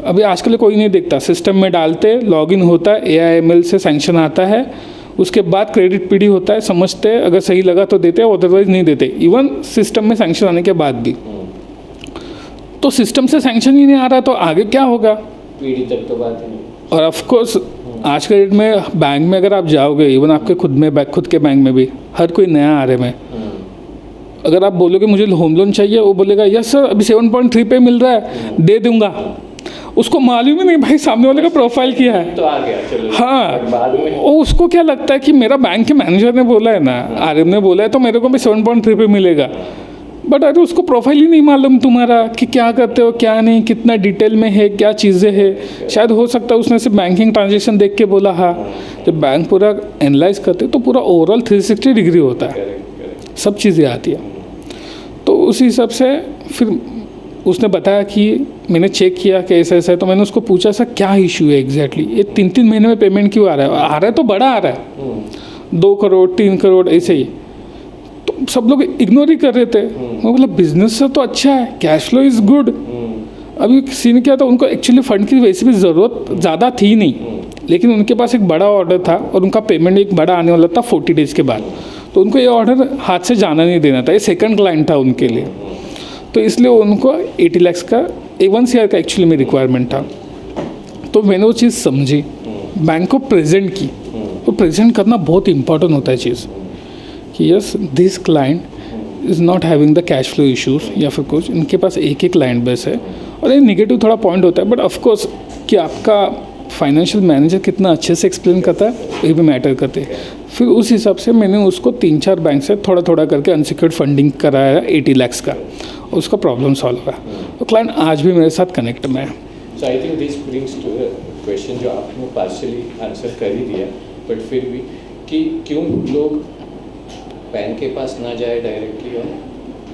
अभी आजकल कोई नहीं देखता, सिस्टम में डालते, लॉगिन होता है, AIML से सैंक्शन आता है, उसके बाद क्रेडिट पीडी होता है, समझते हैं, अगर सही लगा तो देते हैं, अदरवाइज नहीं देते, इवन सिस्टम में सैंक्शन आने के बाद भी। तो सिस्टम से सैंक्शन ही नहीं आ रहा तो आगे क्या होगा? पीढ़ी तक तो बात ही नहीं। और ऑफ कोर्स आज के डेट में बैंक में अगर आप जाओगे, इवन आपके खुद के बैंक में भी हर कोई नया आ रहे में, अगर आप बोलोगे मुझे होम लोन चाहिए, वो बोलेगा यस सर अभी 7.3 पे मिल रहा है, दे दूंगा। उसको मालूम ही नहीं भाई सामने वाले का प्रोफाइल क्या है। तो आ गया, चलो हाँ, बाद में वो उसको क्या लगता है कि मेरा बैंक के मैनेजर ने बोला है ना, RM ने बोला है, तो मेरे को भी 7.3 पे मिलेगा। बट अरे उसको प्रोफाइल ही नहीं मालूम तुम्हारा कि क्या करते हो क्या नहीं, कितना डिटेल में है, क्या चीज़ें हैं। शायद हो सकता है उसने सिर्फ बैंकिंग ट्रांजेक्शन देख के बोला। हाँ, जब बैंक पूरा एनालाइज करते तो पूरा ओवरऑल 360 डिग्री होता है, सब चीज़ें आती है। तो उस हिसाब से फिर उसने बताया कि मैंने चेक किया कि ऐसा ऐसा है, तो मैंने उसको पूछा सर क्या इशू है एग्जैक्टली, ये 3 महीने में पेमेंट क्यों आ रहा है तो बड़ा आ रहा है 2 करोड़ 3 करोड़ ऐसे ही। तो सब लोग इग्नोर ही कर रहे थे। मैं बोला बिजनेस से तो अच्छा है, कैश फ्लो इज़ गुड। अभी सीन क्या था, उनको एक्चुअली फंड की वैसे भी ज़रूरत ज़्यादा थी नहीं, लेकिन उनके पास एक बड़ा ऑर्डर था और उनका पेमेंट एक बड़ा आने वाला था 40 डेज़ के बाद, तो उनको ये ऑर्डर हाथ से जाना नहीं देना था। ये सेकंड क्लाइंट था उनके लिए, तो इसलिए उनको 80 लाख का 1 CR का एक्चुअली में रिक्वायरमेंट था। तो मैंने वो चीज़ समझी, बैंक को प्रेजेंट की। तो प्रेजेंट करना बहुत इंपॉर्टेंट होता है चीज़ कि yes this client is not having the cash flow issues, या फिर कुछ इनके पास एक ही क्लाइंट बेस है। और ये निगेटिव थोड़ा पॉइंट होता है, बट ऑफकोर्स कि आपका फाइनेंशियल मैनेजर कितना अच्छे से एक्सप्लेन करता है ये भी मैटर करते हैं। फिर उस हिसाब से मैंने उसको 3-4 बैंक से थोड़ा थोड़ा करके अनसिक्योर्ड फंडिंग कराया 80 लाख का, उसका प्रॉब्लम सॉल्व हुआ। तो क्लाइंट आज भी मेरे साथ कनेक्ट में है। So I think this brings to question जो आपने पार्शियली आंसर कर ही दिया, बट फिर भी कि क्यों लोग बैंक के पास ना जाए डायरेक्टली और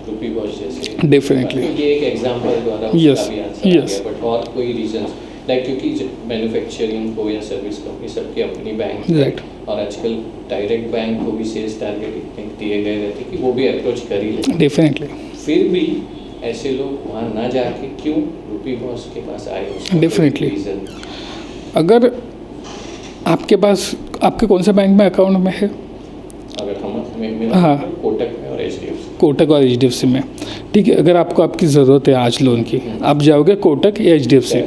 रूपी बॉस जैसे। डेफिनेटली ये एक एग्जांपल द्वारा Yes, उसका भी आंसर yes. आ गया, बट और कोई रीजंस लाइक क्योंकि मैन्युफैक्चरिंग हो या सर्विस कंपनी सबकी अपनी बैंक Right. और आजकल डायरेक्ट बैंक को भी सेल्स टारगेट दिए गए रहते कि वो भी अप्रोच कर ही लेते। डेफिनेटली फिर भी ऐसे लोग वहाँ ना जाके क्यों रूपी बॉस के पास आए, उसका Definitely. रीजन। अगर आपके पास आपके कौन से बैंक में अकाउंट में है? अगर हम हाँ। कोटक में और HDFC कोटक और HDFC में, ठीक है। अगर आपको आपकी ज़रूरत है आज लोन की, आप जाओगे कोटक या HDFC।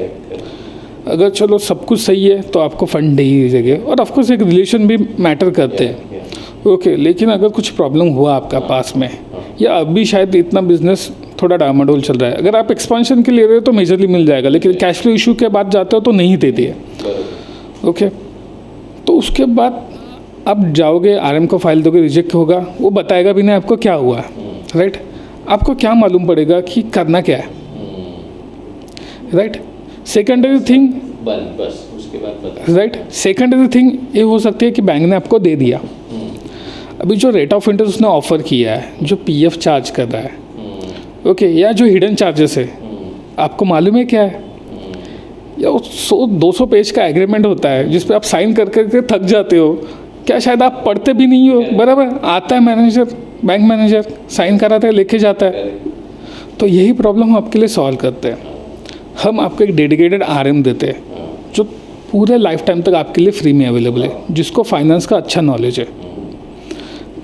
अगर चलो सब कुछ सही है तो आपको फंड दे ही देंगे, और ऑफकोर्स एक रिलेशन भी मैटर करते हैं, ओके। लेकिन अगर कुछ प्रॉब्लम हुआ आपका पास में, या अभी शायद इतना बिजनेस थोड़ा डामाडोल चल रहा है, अगर आप एक्सपांशन के ले रहे हो तो मेजरली मिल जाएगा, लेकिन कैश फ्लो इशू के बाद जाते हो तो नहीं देती है, ओके। तो उसके बाद आप जाओगे RM को फाइल दोगे, रिजेक्ट होगा, वो बताएगा भी नहीं आपको क्या हुआ, राइट। आपको क्या मालूम पड़ेगा कि करना क्या है, राइट। सेकेंडरी थिंग, बस उसके बाद पता। राइट, सेकेंडरी थिंग ये हो सकती है कि बैंक ने आपको दे दिया, अभी जो रेट ऑफ इंटरेस्ट उसने ऑफर किया है, जो PF चार्ज कर रहा है, ओके, या जो हिडन चार्जेस है, आपको मालूम है क्या है? या 100-200 पेज का एग्रीमेंट होता है जिस पे आप साइन कर करके थक जाते हो, क्या शायद आप पढ़ते भी नहीं हो, बराबर। आता है मैनेजर, बैंक मैनेजर साइन कराता है, लेके जाता है। तो यही प्रॉब्लम हम आपके लिए सॉल्व करते हैं। हम आपको एक डेडिकेटेड RM देते हैं जो पूरे लाइफ टाइम तक आपके लिए फ्री में अवेलेबल है, जिसको फाइनेंस का अच्छा नॉलेज है,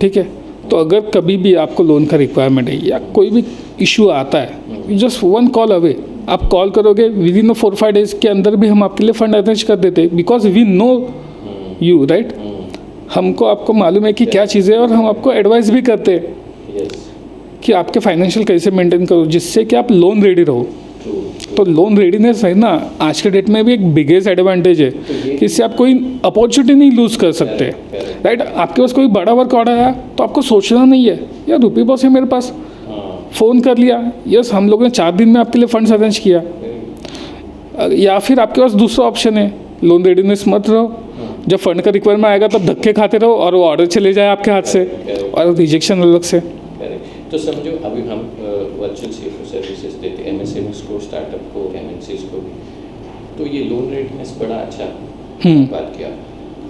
ठीक है। तो अगर कभी भी आपको लोन का रिक्वायरमेंट है या कोई भी इशू आता है, जस्ट 1 कॉल अवे, आप कॉल करोगे, विद इन 4-5 डेज के अंदर भी हम आपके लिए फंड अरेंज कर देते हैं, because we know you, right. हमको आपको मालूम है कि क्या चीज़ें, और हम आपको एडवाइस भी करते हैं कि आपके फाइनेंशियल कैसे मेंटेन करो, जिससे कि आप लोन रेडी रहो। तो लोन रेडीनेस है ना, आज के डेट में भी एक बिगेस्ट एडवांटेज है कि इससे आप कोई अपॉर्चुनिटी नहीं लूज़ कर सकते, राइट। आपके पास कोई बड़ा वर्क ऑर्डर आया तो आपको सोचना नहीं है यार रूपी बॉस है मेरे पास, फ़ोन कर लिया, यस हम लोगों ने 4 दिन में आपके लिए फंड्स अरेंज किया। या फिर आपके पास दूसरा ऑप्शन है, लोन रेडीनेस मत रहो, जब फंड का रिक्वायरमेंट आएगा तब धक्के खाते रहो और वो ऑर्डर चले जाए आपके हाथ से, और रिजेक्शन अलग से। तो समझो अभी हम वर्चुअल CFO सर्विसेज देते हैं MSMEs को, स्टार्टअप को, MNCs को भी, तो ये लोन रेडीनेस बड़ा अच्छा बात किया।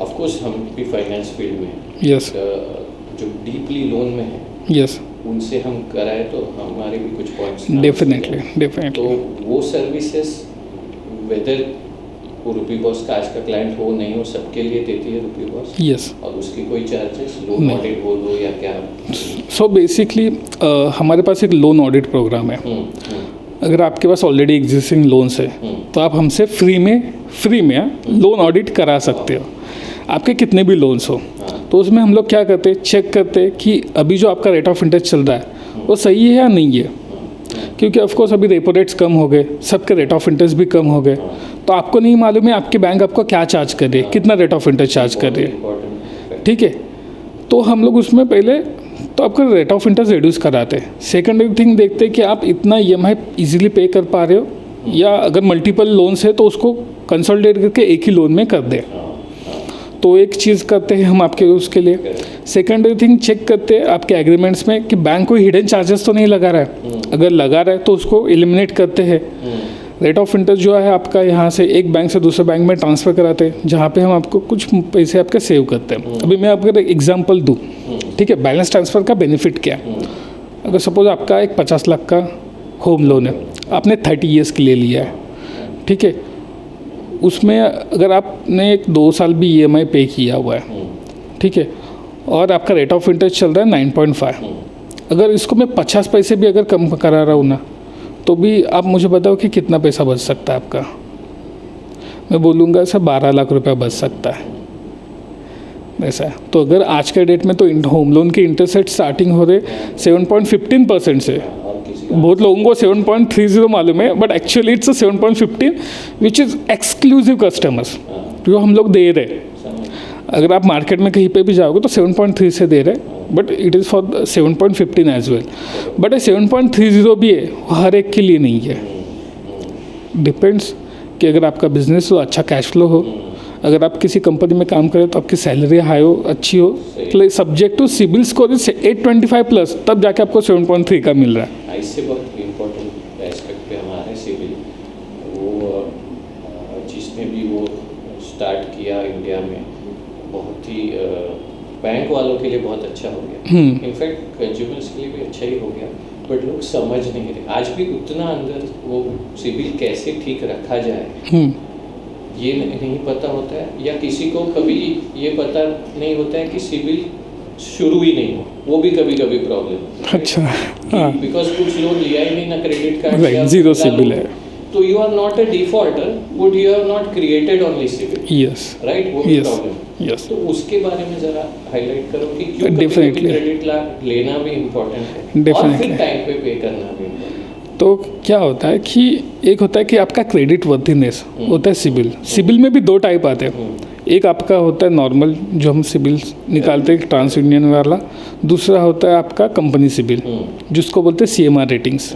ऑफ कोर्स हम भी फाइनेंस फील्ड में, यस, जो डीपली लोन में है, यस, उनसे हम कराए तो हमारे भी कुछ पॉइंट्स डेफिनेटली। तो वो सर्विसेज वेदर वो रुपी बॉस का आज का क्लाइंट हो नहीं हो, सबके लिए देती है रुपी बॉस? यस। और उसकी कोई चार्जेस, लोन ऑडिट बोलो या क्या? सो बेसिकली हमारे पास एक लोन ऑडिट प्रोग्राम है। अगर आपके पास ऑलरेडी एग्जिस्टिंग लोन्स है तो आप हमसे फ्री में लोन ऑडिट करा सकते हो, आपके कितने भी लोन्स हो। तो उसमें हम लोग क्या करते हैं, चेक करते हैं कि अभी जो आपका रेट ऑफ इंटरेस्ट चल रहा है वो सही है या नहीं है, क्योंकि ऑफकोर्स अभी रेपो रेट्स कम हो गए, सबके रेट ऑफ इंटरेस्ट भी कम हो गए, तो आपको नहीं मालूम है आपकी बैंक आपको क्या चार्ज कर रही है, कितना रेट ऑफ इंटरेस्ट चार्ज कर रही है। ठीक है, तो हम लोग उसमें पहले तो आपका रेट ऑफ इंटरेस्ट रिड्यूस कराते हैं। सेकेंडरी थिंग देखते हैं कि आप इतना EMI इजीली पे कर पा रहे हो, या अगर मल्टीपल लोन्स है तो उसको कंसोलिडेट करके एक ही लोन में कर दें। तो एक चीज़ करते हैं हम आपके उसके लिए। सेकेंडरी थिंग चेक करते हैं आपके एग्रीमेंट्स में कि बैंक कोई हिडन चार्जेस तो नहीं लगा रहा है। अगर लगा रहा है तो उसको एलिमिनेट करते हैं। रेट ऑफ इंटरेस्ट जो है आपका यहाँ से एक बैंक से दूसरे बैंक में ट्रांसफ़र कराते हैं, जहाँ पे हम आपको कुछ पैसे आपके सेव करते हैं। अभी मैं आपको एक एग्जांपल दूँ, ठीक है, बैलेंस ट्रांसफ़र का बेनिफिट क्या है। अगर सपोज आपका एक 50 लाख का होम लोन है, आपने 30 ईयर्स के लिए लिया है, ठीक है, उसमें अगर आपने एक 2 साल भी EMI पे किया हुआ है, ठीक है, और आपका रेट ऑफ इंटरेस्ट चल रहा है 9.5, अगर इसको मैं 50 पैसे भी अगर कम करा रहा हूँ ना, तो भी आप मुझे बताओ कि कितना पैसा बच सकता है आपका। मैं बोलूँगा सर 12 लाख रुपया बच सकता है ऐसा है। तो अगर आज के डेट में तो होम लोन के इंटरेस्ट रेट स्टार्टिंग हो रहे 7.15% से, बहुत लोगों को 7.30 मालूम है, but actually it's 7.15 which is exclusive customers जो हम लोग दे रहे। अगर आप मार्केट में कहीं पे भी जाओगे तो 7.3 से दे रहे, but it is for 7.15 as well. But 7.30 भी है, वो हर एक के लिए नहीं है। डिपेंड्स कि अगर आपका बिजनेस हो, अच्छा कैश फ्लो हो, अगर आप किसी कंपनी में काम करें तो आपकी सैलरी हाई हो, अच्छी हो, subject to CIBIL score 825 plus, तब जाके आपको 7.3 का मिल रहा है। इससे बहुत इम्पोर्टेंट एस्पेक्ट पे हमारे सिबिल, वो जिसने भी वो स्टार्ट किया इंडिया में, बहुत ही बैंक वालों के लिए बहुत अच्छा हो गया, इनफैक्ट कंज्यूमर्स के लिए भी अच्छा ही हो गया, बट लोग समझ नहीं रहे आज भी उतना अंदर वो सिबिल कैसे ठीक रखा जाए ये नहीं पता होता है, या किसी को कभी ये पता नहीं होता है कि सिबिल शुरू ही नहीं हो, वो भी कभी कभी प्रॉब्लम। अच्छा, हाँ, बिकॉज कुछ लोन लिया ही नहीं ना credit card, right, zero CIBIL है, तो you are not a defaulter, but you have not created only CIBIL, yes, right, वो प्रॉब्लम। यस, तो उसके बारे में जरा हाईलाइट करो कि क्यों डेफिनेटली क्रेडिट लेना भी इम्पोर्टेंट है और फिर टाइम पे करना भी इम्पोर्टेंट। तो क्या होता है कि एक होता है कि आपका क्रेडिट वर्थिनेस होता है सिबिल। सिबिल में भी 2 टाइप आते हैं, एक आपका होता है नॉर्मल जो हम सिबिल निकालते हैं ट्रांस यूनियन वाला, दूसरा होता है आपका कंपनी सिबिल जिसको बोलते हैं CMR रेटिंग्स।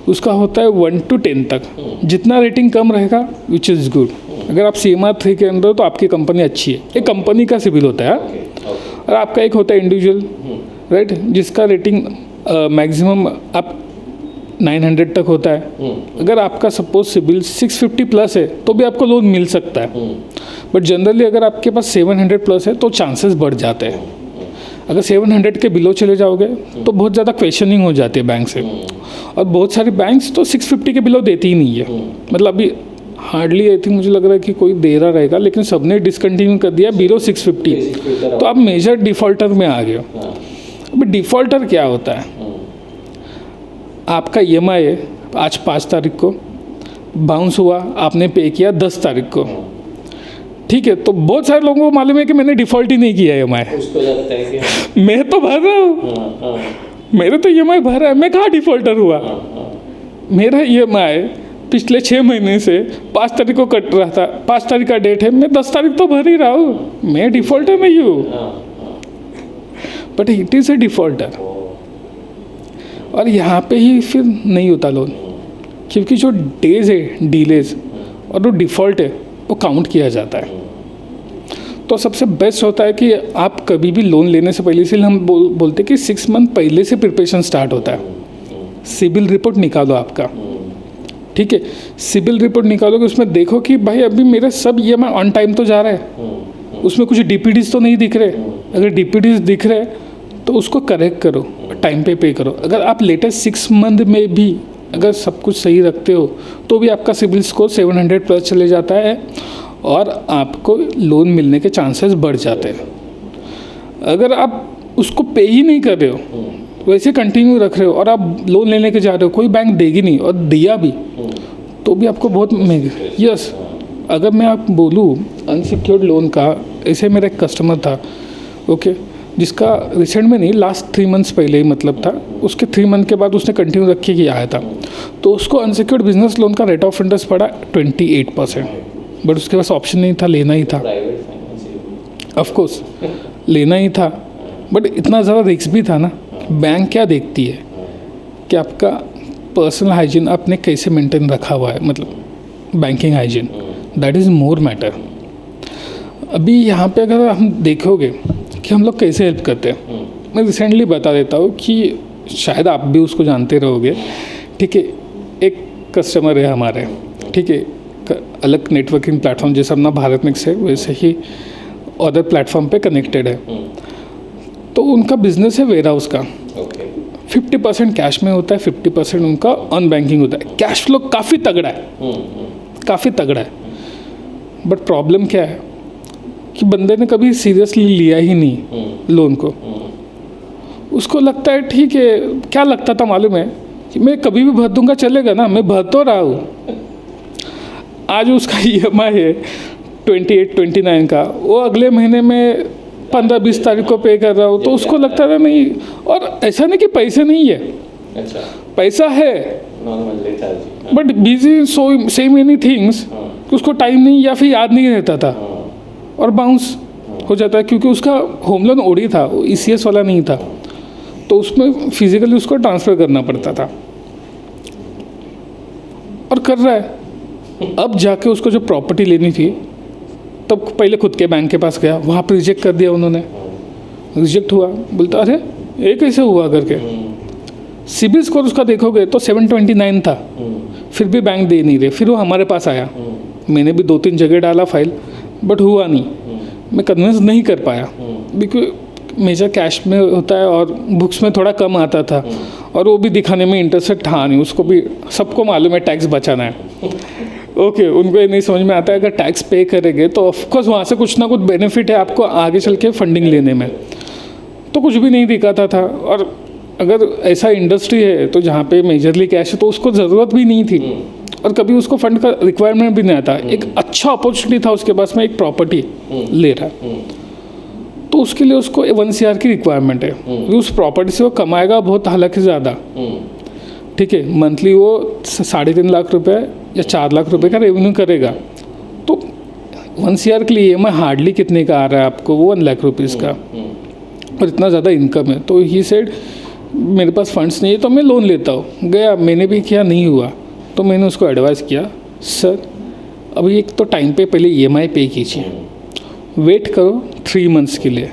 उसका होता है 1 to 10 तक, जितना रेटिंग कम रहेगा विच इज़ गुड। अगर आप CMR 3 के अंदर तो आपकी कंपनी अच्छी है, एक कंपनी का सिबिल होता है। और आपका एक होता है इंडिविजुअल, राइट, जिसका रेटिंग मैक्सिमम आप 900 तक होता है। अगर आपका सपोज सिबिल 650 प्लस है तो भी आपको लोन मिल सकता है, बट जनरली अगर आपके पास 700 प्लस है तो चांसेस बढ़ जाते हैं। अगर 700 के बिलो चले जाओगे तो बहुत ज़्यादा क्वेश्चनिंग हो जाती है बैंक से, और बहुत सारी बैंक्स तो 650 के बिलो देती ही नहीं है। मतलब अभी हार्डली आई थिंक मुझे लग रहा है कि कोई दे रहा रहेगा, लेकिन सबने डिसकंटिन्यू कर दिया बिलो 650, तो आप मेजर डिफ़ॉल्टर में आ गए हो। अभी डिफ़ॉल्टर क्या होता है, आपका EMI है आज 5 तारीख को, बाउंस हुआ, आपने पे किया 10 तारीख को, ठीक है, तो बहुत सारे लोगों को मालूम है कि मैंने डिफ़ॉल्ट ही नहीं किया EMI, उसको लगता है कि मैं तो भर रहा हूँ, मेरे तो EMI भर रहा है, मैं कहाँ डिफ़ॉल्टर हुआ। मेरा EMI पिछले 6 महीने से 5 तारीख को कट रहा था, 5 तारीख का डेट है, मैं 10 तारीख तो भर ही रहा हूँ, मैं डिफ़ॉल्टर नहीं हूँ, but it is a defaulter. और यहाँ पे ही फिर नहीं होता लोन, क्योंकि जो डेज है डीलेज और जो डिफ़ॉल्ट है वो काउंट किया जाता है। तो सबसे बेस्ट होता है कि आप कभी भी लोन लेने से पहले, इसलिए हम बोलते हैं कि 6 मंथ पहले से प्रिपरेशन स्टार्ट होता है। सिबिल रिपोर्ट निकालो आपका, ठीक है, सिबिल रिपोर्ट निकालोगे, उसमें देखो कि भाई अभी मेरे सब EMI ऑन टाइम तो जा रहा है, उसमें कुछ DPDs तो नहीं दिख रहे। अगर DPDs दिख रहे तो उसको करेक्ट करो, टाइम पे करो। अगर आप लेटेस्ट 6 मंथ में भी अगर सब कुछ सही रखते हो तो भी आपका सिबिल स्कोर 700 प्लस चले जाता है और आपको लोन मिलने के चांसेस बढ़ जाते हैं। अगर आप उसको पे ही नहीं कर रहे हो, वैसे कंटिन्यू रख रहे हो और आप लोन लेने के जा रहे हो, कोई बैंक देगी नहीं और दिया भी तो भी आपको बहुत महंगी। यस, अगर मैं आप बोलूँ अनसिक्योर्ड लोन का, ऐसे मेरा एक कस्टमर था, ओके, जिसका रिसेंट में नहीं, लास्ट 3 मंथ्स पहले ही मतलब था, उसके 3 मंथ के बाद उसने कंटिन्यू रख के आया था, तो उसको अनसिक्योर्ड बिजनेस लोन का रेट ऑफ इंटरेस्ट पड़ा 28%। बट उसके पास ऑप्शन नहीं था, लेना ही था, ऑफ कोर्स लेना ही था, बट इतना ज़्यादा रिस्क भी था ना। बैंक क्या देखती है कि आपका पर्सनल हाइजीन आपने कैसे मेंटेन रखा हुआ है, मतलब banking hygiene, that is more matter. अभी यहाँ पे अगर हम देखोगे कि हम लोग कैसे हेल्प करते हैं, मैं रिसेंटली बता देता हूँ कि शायद आप भी उसको जानते रहोगे, ठीक है। एक कस्टमर है हमारे, ठीक है, अलग नेटवर्किंग प्लेटफॉर्म जैसे अपना भारत मिक्स है वैसे ही अदर प्लेटफॉर्म पे कनेक्टेड है। तो उनका बिजनेस है वेयर हाउस का, 50% कैश में होता है, 50% उनका ऑन बैंकिंग होता है। कैश फ्लो काफ़ी तगड़ा है, काफ़ी तगड़ा है, बट प्रॉब्लम क्या है कि बंदे ने कभी सीरियसली लिया ही नहीं लोन को। उसको लगता है ठीक है, क्या लगता था मालूम है कि मैं कभी भी भर दूंगा, चलेगा ना, मैं भर तो रहा हूँ। आज उसका EMI है 28-29 का, वो अगले महीने में 15-20 तारीख को पे कर रहा हूँ, तो उसको लगता था नहीं। और ऐसा नहीं कि पैसे नहीं है, अच्छा, पैसा है, बट बिजी सो से मेनी थिंग्स, उसको टाइम नहीं या फिर याद नहीं रहता था और बाउंस हो जाता है, क्योंकि उसका होम लोन ओडी था, ECS वाला नहीं था, तो उसमें फिजिकली उसको ट्रांसफ़र करना पड़ता था और कर रहा है। अब जाके उसको जो प्रॉपर्टी लेनी थी, तब पहले खुद के बैंक के पास गया, वहाँ पर रिजेक्ट कर दिया उन्होंने, रिजेक्ट हुआ। बोलता अरे ये कैसे हुआ करके। सिबिल स्कोर उसका देखोगे तो 729 था, फिर भी बैंक दे नहीं रहे। फिर वो हमारे पास आया, मैंने भी 2-3 जगह डाला फाइल, बट हुआ नहीं, मैं कन्विंस नहीं कर पाया, बिकॉज मेजर कैश में होता है और बुक्स में थोड़ा कम आता था, और वो भी दिखाने में इंटरेस्टेड था नहीं। उसको भी सबको मालूम है टैक्स बचाना है, ओके, उनको ये नहीं समझ में आता है अगर टैक्स पे करेंगे तो ऑफकोर्स वहाँ से कुछ ना कुछ बेनिफिट है आपको आगे चल के फंडिंग लेने में, तो कुछ भी नहीं दिखाता था। और अगर ऐसा इंडस्ट्री है तो जहाँ पे मेजरली कैश है, तो उसको ज़रूरत भी नहीं थी और कभी उसको फंड का रिक्वायरमेंट भी नहीं आता। एक अच्छा अपॉर्चुनिटी था उसके पास में, एक प्रॉपर्टी ले रहा है, तो उसके लिए उसको 1 CR की रिक्वायरमेंट है। उस प्रॉपर्टी से वो कमाएगा बहुत, हालांकि ज़्यादा, ठीक है, मंथली वो 3.5 लाख रुपए या 4 लाख रुपए का रेवेन्यू करेगा। तो 1 CR के लिए EMI हार्डली कितने का आ रहा है आपको, वो 1 लाख रुपीज़ का, और इतना ज़्यादा इनकम है। तो ही सेड मेरे पास फंड्स नहीं है तो मैं लोन लेता हूँ। गया, मैंने भी किया, नहीं हुआ, तो मैंने उसको एडवाइस किया, सर अभी एक तो टाइम पे पहले EMI पे कीजिए, वेट करो 3 मंथ्स के लिए,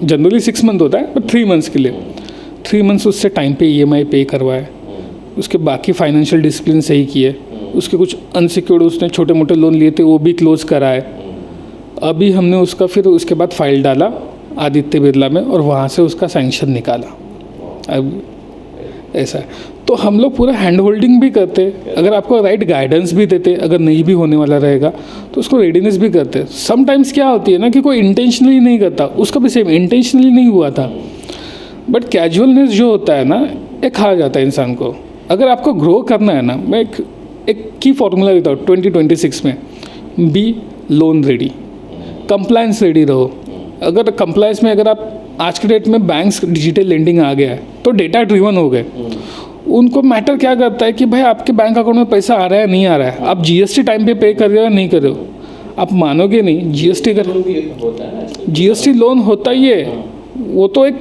जनरली 6 मंथ होता है, बट 3 मंथ्स के लिए, 3 मंथ्स उससे टाइम पे EMI पे करवाए, उसके बाकी फाइनेंशियल डिसिप्लिन सही किए, उसके कुछ अनसिक्योर्ड उसने छोटे मोटे लोन लिए थे वो भी क्लोज कराए। अभी हमने उसका फिर उसके बाद फाइल डाला आदित्य बिरला में, और वहाँ से उसका सैंक्शन निकाला। अब ऐसा है, तो हम लोग पूरा हैंड होल्डिंग भी करते, अगर आपको राइट गाइडेंस भी देते, अगर नहीं भी होने वाला रहेगा तो उसको रेडीनेस भी करते। समटाइम्स क्या होती है ना कि कोई इंटेंशनली नहीं करता, उसका भी सेम इंटेंशनली नहीं हुआ था, बट कैजुअलनेस जो होता है ना, एक खा जाता है इंसान को। अगर आपको ग्रो करना है ना, मैं एक की फॉर्मूला देता हूँ 2026 में, be loan ready, compliance ready रहो। अगर कंप्लायंस में अगर आप आज के डेट में बैंक्स डिजिटल लेंडिंग आ गया है तो डेटा ड्रिवन हो गए, उनको मैटर क्या करता है कि भाई आपके बैंक अकाउंट में पैसा आ रहा है नहीं आ रहा है, आप GST टाइम पे कर रहे हो या नहीं कर रहे हो। आप मानोगे नहीं, GST लोन होता ही है, वो तो एक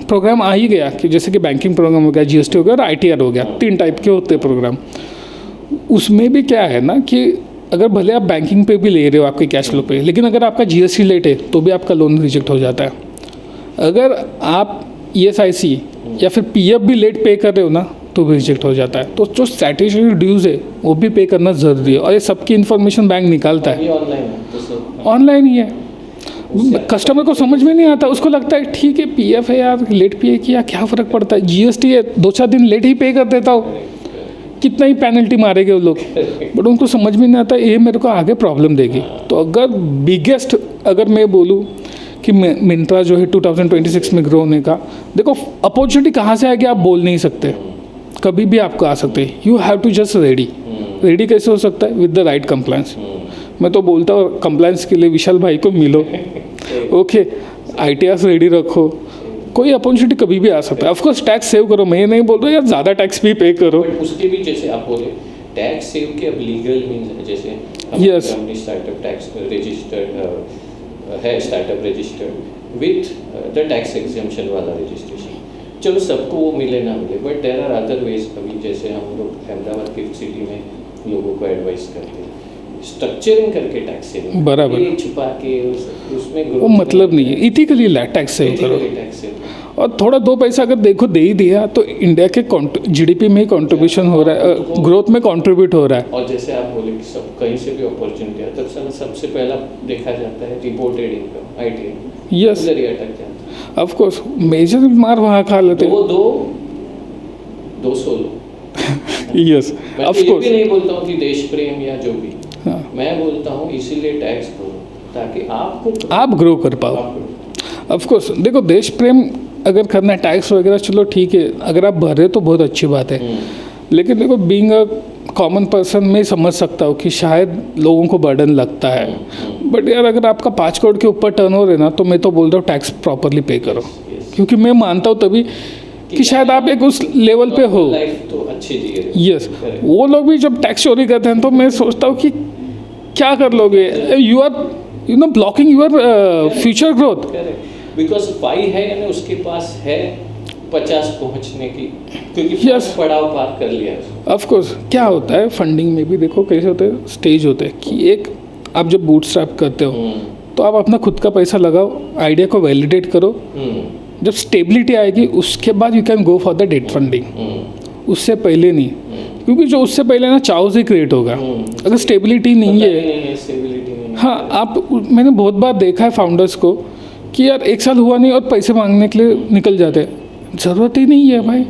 प्रोग्राम आ ही गया कि जैसे कि बैंकिंग प्रोग्राम हो गया, GST हो गया और ITR हो गया, 3 टाइप के होते हैं प्रोग्राम। उसमें भी क्या है ना कि अगर भले आप बैंकिंग पे भी ले रहे हो आपके कैश फ्लो पे, लेकिन अगर आपका GST लेट है तो भी आपका लोन रिजेक्ट हो जाता है। अगर आप ESIC या फिर PF भी लेट पे कर रहे हो ना तो भी रिजेक्ट हो जाता है। तो जो स्टैट्यूटरी ड्यूज़ है वो भी पे करना ज़रूरी है, और ये सबकी इन्फॉर्मेशन बैंक निकालता है, ऑनलाइन ही है। कस्टमर को समझ में नहीं आता, उसको लगता है ठीक है PF है यार, लेट पे किया क्या फ़र्क पड़ता है, GST है 2-4 दिन लेट ही पे कर देता हूँ, कितना ही पेनल्टी मारेंगे वो लोग, बट उनको समझ में नहीं आता ये मेरे को आगे प्रॉब्लम देगी। तो अगर बिगेस्ट अगर मैं बोलूँ कि मिंत्रा जो है 2026 में ग्रो होने का, देखो अपॉर्चुनिटी कहाँ से आएगी आप बोल नहीं सकते, कभी भी आपको आ सकते हैं। You have to just ready कैसे हो सकता है? With the right compliance. मैं तो बोलता हूँ कंप्लायंस के लिए विशाल भाई को मिलो, ओके, ITRs रेडी रखो, कोई अपॉर्चुनिटी कभी भी आ सकता है। ऑफकोर्स टैक्स सेव करो, मैं ये नहीं बोल रहा यार ज़्यादा टैक्स भी पे करो, बट उसके भी जैसे आप बोले टैक्स सेव के अब लीगल मीन्स है, जैसे Yes. Company startup tax registered है, startup registered with the tax exemption वाला रजिस्ट्रेशन। चलो सबको वो मिले ना मिले, but there are other ways. अभी जैसे हम लोग अहमदाबाद गिफ्ट सिटी में लोगों को एडवाइस करते हैं स्ट्रक्चरिंग करके टैक्स सेविंग, बराबर। ये छुपा के उसमें वो मतलब नहीं है। इथिकली टैक्स सेव करो, टैक्स सेव। और थोड़ा दो पैसा अगर देखो दे ही दिया तो इंडिया के GDP में ही कंट्रीब्यूशन हो रहा है, ग्रोथ में कंट्रीब्यूट हो रहा है। और जैसे आप बोले कि सब कहीं से भी अपॉर्चुनिटी है, तब सबसे पहला देखा जाता है रिपोर्टेड इनकम, ITI, यस, उधर ही अटक जाता है। ऑफ कोर्स मेजर मार वहाँ खा लेते वो हैं। 200 लोग। यस, मैं ऑफ तो ये कोर्स। भी नहीं बोलता हूँ कि देश प्रेम या जो भी, हाँ, मैं बोलता हूँ इसीलिए टैक्स भरो ताकि आपको आप ग्रो कर पाओ। ऑफ कोर्स देखो देश प्रेम अगर करना है, टैक्स वगैरह चलो ठीक है, अगर आप भरे तो बहुत अच्छी बात है, लेकिन देखो बीइंग अ कॉमन पर्सन मैं समझ सकता हूँ कि शायद लोगों को बर्डन लगता है, बट यार अगर आपका 5 करोड़ के ऊपर टर्नओवर है ना, तो मैं तो बोल रहा हूँ टैक्स प्रॉपरली पे करो, क्योंकि मैं मानता हूँ तभी कि शायद आप एक उस लेवल पे हो। लाइफ तो अच्छी जी रहे। यस, वो लोग भी जब टैक्स चोरी करते हैं तो मैं सोचता हूँ कि क्या कर लोगे, you are blocking your future growth. Because पाई है यानी उसके पास है 50 पहुंचने की, क्योंकि Yes. पड़ाव पार कर लिया है। ऑफ कोर्स क्या होता है फंडिंग में भी देखो कैसे होते हैं, स्टेज होते हैं कि एक आप जब बूटस्ट्रैप करते हो तो आप अपना खुद का पैसा लगाओ, आइडिया को वैलिडेट करो, जब स्टेबिलिटी आएगी उसके बाद you can go for the debt funding, उससे पहले नहीं, क्योंकि जो उससे पहले ना चाउस ही क्रिएट होगा अगर स्टेबिलिटी नहीं है। स्टेबिलिटी नहीं। हाँ, मैंने बहुत बार देखा है फाउंडर्स को कि यार 1 साल हुआ नहीं और पैसे मांगने के लिए निकल जाते हैं, ज़रूरत ही नहीं है भाई।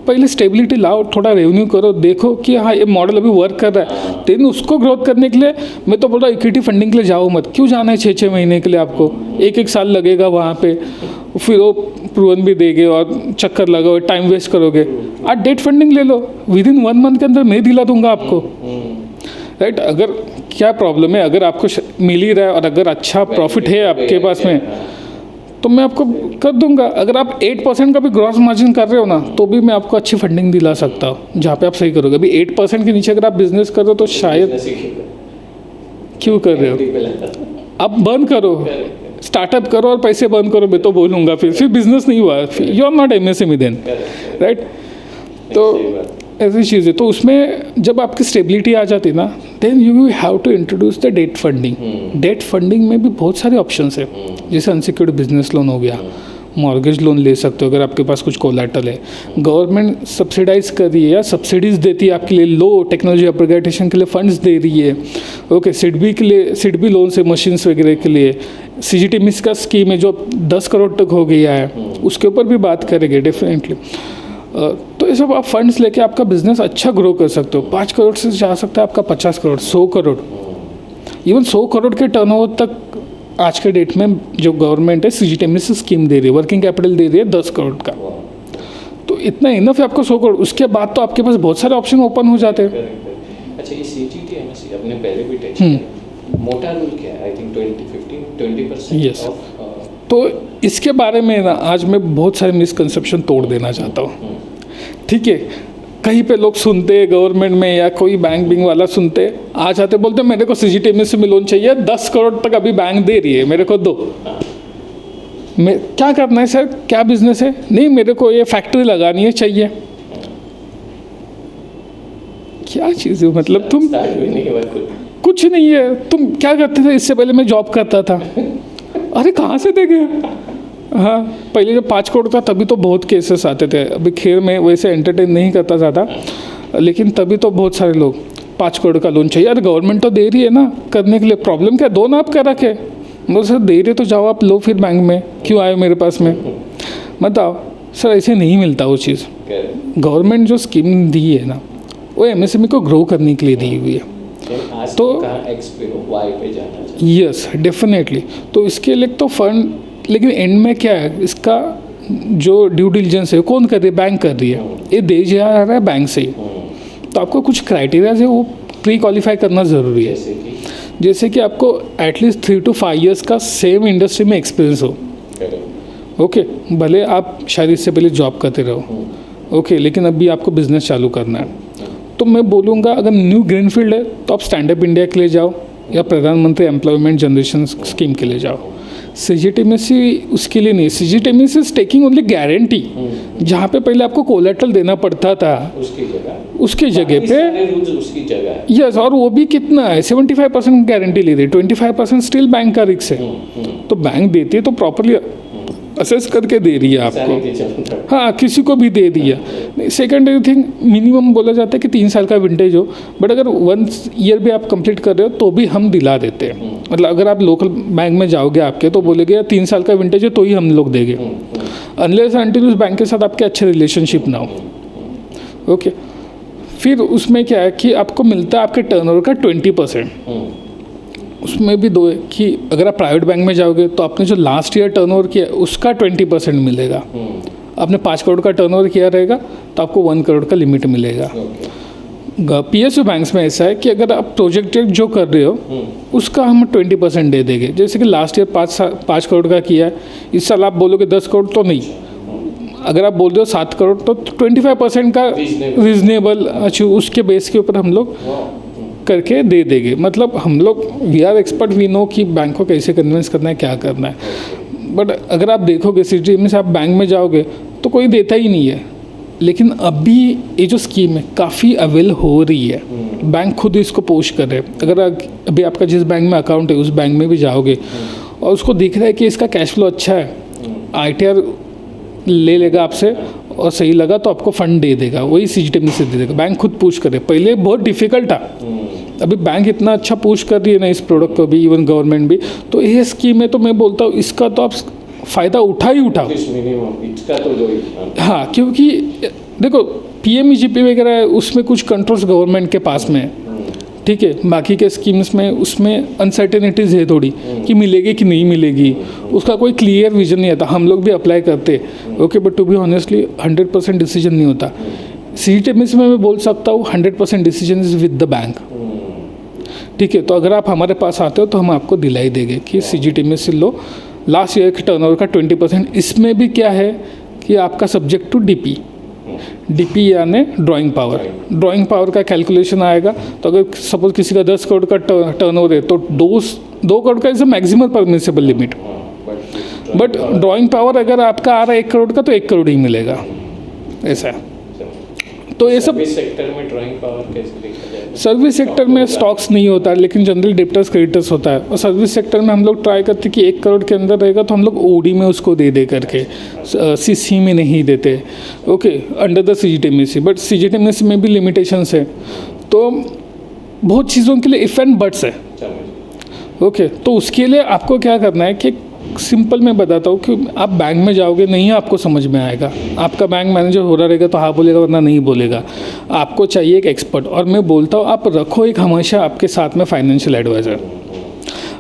पहले स्टेबिलिटी लाओ, थोड़ा रेवेन्यू करो, देखो कि हाँ ये मॉडल अभी वर्क कर रहा है, देन उसको ग्रोथ करने के लिए मैं तो बोल रहा हूँ इक्विटी फंडिंग के लिए जाओ मत। क्यों जाना है 6-6 महीने के लिए, आपको 1-1 साल लगेगा वहाँ पे, फिर वो प्रूवन भी देंगे और चक्कर लगाओ, टाइम वेस्ट करोगे। आप डेट फंडिंग ले लो, विद इन 1 मंथ के अंदर मैं दिला दूंगा आपको, राइट। अगर क्या प्रॉब्लम है, अगर आपको मिल ही रहा है और अगर अच्छा प्रॉफिट है आपके पास में तो मैं आपको कर दूंगा। अगर आप 8% का भी ग्रॉस मार्जिन कर रहे हो ना, तो भी मैं आपको अच्छी फंडिंग दिला सकता हूँ जहाँ पे आप सही करोगे। अभी 8% के नीचे अगर आप बिजनेस कर रहे हो तो शायद क्यों कर रहे हो, आप बंद करो, स्टार्टअप करो और पैसे बंद करो, मैं तो बोलूँगा फिर बिजनेस नहीं हुआ, you are not MSME then, right. तो ऐसी चीज़ है, तो उसमें जब आपकी स्टेबिलिटी आ जाती है ना, then you have to introduce the debt funding. Debt funding में भी बहुत सारे ऑप्शंस है, जैसे अनसिक्योर्ड बिजनेस लोन हो गया, मॉर्गेज लोन ले सकते हो अगर आपके पास कुछ कोलैटरल है, गवर्नमेंट सब्सिडाइज कर रही है या सब्सिडीज़ देती है आपके लिए, लो टेक्नोलॉजी अपग्रेडेशन के लिए फंड्स दे रही है, ओके। सिडबी के लिए, सिडबी लोन से मशीन्स वगैरह के लिए, CGTMS का स्कीम है जो 10 करोड़ तक हो गया है, उसके ऊपर भी बात करेंगे डेफिनेटली। तो ये सब आप फंड्स लेके आपका बिजनेस अच्छा ग्रो कर सकते हो। 5 करोड़ से जा सकता है आपका 50 करोड़, 100 करोड़, इवन 100 करोड़ के टर्नओवर तक आज के डेट में जो गवर्नमेंट है CGTMS स्कीम दे रही है, वर्किंग कैपिटल दे रही है 10 करोड़ का, तो इतना इनफ है आपको 100 करोड़। उसके बाद तो आपके पास बहुत सारे ऑप्शन ओपन हो जाते हैं। अच्छा, ये CGTMS अपने पहले भी टच किया, मोटा रूल क्या है? I think 20% Yes. ऑफ। तो इसके बारे में ना आज मैं बहुत सारे मिसकंसेप्शन तोड़ देना चाहता हूँ, ठीक है। कहीं पे लोग सुनते गवर्नमेंट में या कोई बैंक वाला सुनते आ जाते, बोलते मेरे को CGTMS में लोन चाहिए, 10 करोड़ तक अभी बैंक दे रही है, मेरे को दो। मैं क्या करना है सर, क्या बिजनेस है? नहीं, मेरे को ये फैक्ट्री लगानी है, चाहिए। क्या चीज़ है, मतलब तुम कुछ नहीं है, तुम क्या करते थे इससे पहले? मैं जॉब करता था। अरे कहाँ से देंगे? हाँ, पहले जब 5 करोड़ था तभी तो बहुत केसेस आते थे। अभी खैर मैं वैसे एंटरटेन नहीं करता ज़्यादा, लेकिन तभी तो बहुत सारे लोग 5 करोड़ का लोन चाहिए। अरे गवर्नमेंट तो दे रही है ना करने के लिए, प्रॉब्लम क्या? दो ना आप कर रखे, मतलब सर दे रहे तो जाओ आप लो फिर बैंक में, क्यों आए मेरे पास में? बताओ सर, ऐसे नहीं मिलता वो चीज़। गवर्नमेंट जो स्कीम दी है ना, वो एमएसएमई को ग्रो करने के लिए दी हुई है। आज तो- कहाँ एक्स पे हो, वाई पे जाना चाहिए। Yes definitely. तो इसके लिए तो फंड, लेकिन एंड में क्या है, इसका जो ड्यू डिलिजेंस है कौन कर रही है, बैंक कर रही है, ये दे जा रहा है बैंक से ही। तो आपको कुछ क्राइटेरियाज है वो प्री क्वालिफाई करना ज़रूरी है। जैसे कि आपको एटलीस्ट 3 to 5 years का सेम इंडस्ट्री में एक्सपीरियंस हो। ओके, भले आप शायद इससे पहले जॉब करते रहो, ओके, लेकिन अभी आपको बिजनेस चालू करना है, तो मैं बोलूँगा अगर न्यू ग्रीनफील्ड है तो आप स्टैंड अप इंडिया के लिए जाओ या प्रधानमंत्री एम्प्लॉयमेंट जनरेशन स्कीम के लिए जाओ। सीजीटीएमएससी उसके लिए नहीं, CGTMSC is taking only guarantee. जहाँ पे पहले आपको कोलेटरल देना पड़ता था उसकी जगह पे उसकी जगह है। यस, और वो भी कितना है, 75% गारंटी ले रही, 25% स्टिल बैंक का रिस्क है। तो बैंक देती है तो प्रॉपरली असेस करके दे रही है आपको। हाँ, किसी को भी दे दिया। सेकेंडरी थिंग, मिनिमम बोला जाता है कि 3 साल का विंटेज हो, बट अगर 1 year भी आप कंप्लीट कर रहे हो तो भी हम दिला देते हैं। मतलब अगर आप लोकल बैंक में जाओगे आपके तो बोलेगे यार 3 साल का विंटेज है तो ही हम लोग देंगे, अनलेस अनटिल उस बैंक के साथ आपके अच्छे रिलेशनशिप ना हो। ओके, फिर उसमें क्या है कि आपको मिलता है आपके टर्नओवर का 20%। उसमें भी 2 है कि अगर आप प्राइवेट बैंक में जाओगे तो आपने जो लास्ट ईयर टर्नओवर किया उसका 20% मिलेगा। आपने 5 करोड़ का टर्नओवर किया रहेगा तो आपको 1 करोड़ का लिमिट मिलेगा। पीएसयू बैंक्स में ऐसा है कि अगर आप प्रोजेक्ट जो कर रहे हो उसका हम 20% दे देंगे। जैसे कि लास्ट ईयर 5 करोड़ का किया है, इस साल आप बोलोगे 10 करोड़ तो नहीं, अगर आप बोल रहे हो 7 करोड़ तो 25% का रीजनेबल उसके बेस के ऊपर हम लोग करके दे देंगे। मतलब हम लोग we are expert, we know कि बैंक को कैसे कन्विंस करना है, क्या करना है। बट अगर आप देखोगे सिटी में से आप बैंक में जाओगे तो कोई देता ही नहीं है। लेकिन अभी ये जो स्कीम है काफ़ी अवेल हो रही है, बैंक खुद इसको पोस्ट कर रहे हैं। अगर अभी आपका जिस बैंक में अकाउंट है उस बैंक में भी जाओगे और उसको दिख रहा है कि इसका कैश फ्लो अच्छा है, ITR ले लेगा आपसे और सही लगा तो आपको फंड दे देगा, वही सीजीटीएमएस से दे देगा। बैंक खुद पुश करे, पहले बहुत डिफिकल्ट था, अभी बैंक इतना अच्छा पुश कर रही है ना इस प्रोडक्ट को भी, इवन गवर्नमेंट भी। तो ये स्कीम है तो मैं बोलता हूँ इसका तो आप फ़ायदा उठाओ। इसका तो जो हाँ, क्योंकि देखो PMEGP वगैरह है उसमें कुछ कंट्रोल्स गवर्नमेंट के पास में है, ठीक है। बाकी के स्कीम्स में उसमें अनसर्टेनिटीज़ है थोड़ी कि मिलेगी कि नहीं मिलेगी, उसका कोई क्लियर विजन नहीं आता। हम लोग भी अप्लाई करते okay, but to be honestly 100% decision नहीं होता। सीजीटीएमएस में मैं बोल सकता हूँ 100% decision is with the bank, ठीक है। तो अगर आप हमारे पास आते हो तो हम आपको दिलाई देंगे कि सीजीटीएमएस से लो, लास्ट ईयर के टर्नओवर का 20%। इसमें भी क्या है कि आपका सब्जेक्ट टू डीपी यानी ड्राइंग पावर का कैलकुलेशन आएगा। तो अगर सपोज किसी का 10 करोड़ का टर्नओवर है तो 2 करोड़ का is a maximum permissible limit. But drawing power अगर आपका आ रहा है 1 करोड़ का तो 1 करोड़ ही मिलेगा, ऐसा है। तो ये सब सेक्टर में ड्राइंग पावर कैसे देखा जाए? सर्विस सेक्टर में स्टॉक्स नहीं होता है, लेकिन जनरल डेप्टर्स क्रेडिटर्स होता है। और सर्विस सेक्टर में हम लोग ट्राई करते हैं कि 1 करोड़ के अंदर रहेगा तो हम लोग OD में उसको दे करके, CC में नहीं देते, ओके, अंडर द सीजीटीएमएस। बट सीजीटीएमएस में भी लिमिटेशंस है, तो बहुत चीज़ों के लिए इफ़ एंड बट्स है, ओके। तो उसके लिए आपको क्या करना है कि सिंपल मैं बताता हूँ कि आप बैंक में जाओगे नहीं आपको समझ में आएगा, आपका बैंक मैनेजर हो रहा रहेगा तो हाँ बोलेगा वरना नहीं बोलेगा। आपको चाहिए एक एक्सपर्ट, और मैं बोलता हूँ आप रखो एक हमेशा आपके साथ में फाइनेंशियल एडवाइज़र।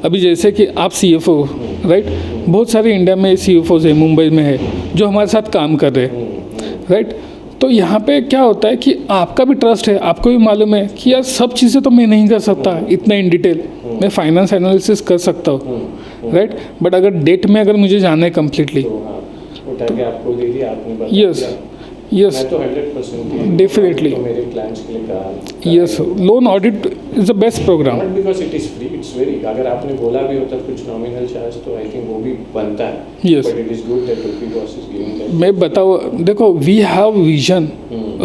अभी जैसे कि आप CFO राइट, बहुत सारे इंडिया में CFOs है, मुंबई में है जो हमारे साथ काम कर रहे हैं, राइट। तो यहाँ पे क्या होता है कि आपका भी ट्रस्ट है, आपको भी मालूम है कि यार सब चीज़ें तो मैं नहीं कर सकता इतना इन डिटेल, मैं फाइनेंस एनालिसिस कर सकता हूँ, राइट। बट अगर डेट में अगर मुझे जाना है कम्प्लीटली उठा के आपको दे दिया, आपने बता यस दिया। यस मैं तो 100% Definitely. तो मेरे क्लाइंट्स के लिए कहा yes, loan audit is the best program. Not because it is free, it's very, अगर आपने बोला भी होता कुछ नॉमिनल चार्ज तो आई थिंक वो भी बनता है। Yes. But it is good that Rupee Boss is giving that. मैं बताओ, देखो we have vision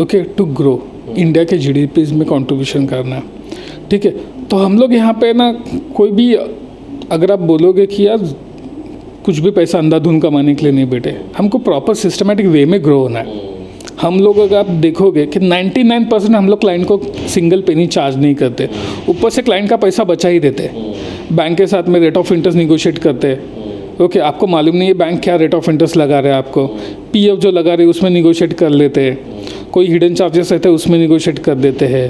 okay to grow, India के GDP में कंट्रीब्यूशन करना, ठीक है। तो हम लोग यहाँ पे ना कोई भी अगर आप बोलोगे कि यार कुछ भी पैसा अंधाधुन कमाने के लिए नहीं बेटे, हमको प्रॉपर सिस्टमेटिक वे में ग्रो होना है। हम लोग अगर आप देखोगे कि 99% हम लोग क्लाइंट को सिंगल पेनी चार्ज नहीं करते, ऊपर से क्लाइंट का पैसा बचा ही देते, बैंक के साथ में रेट ऑफ इंटरेस्ट निगोशिएट करते, ओके, आपको मालूम नहीं है बैंक क्या रेट ऑफ इंटरेस्ट लगा रहे हैं आपको, पीएफ जो लगा रहे हैं उसमें निगोशिएट कर लेते हैं, कोई हिडन चार्जेस रहते हैं उसमें निगोशिएट कर देते हैं,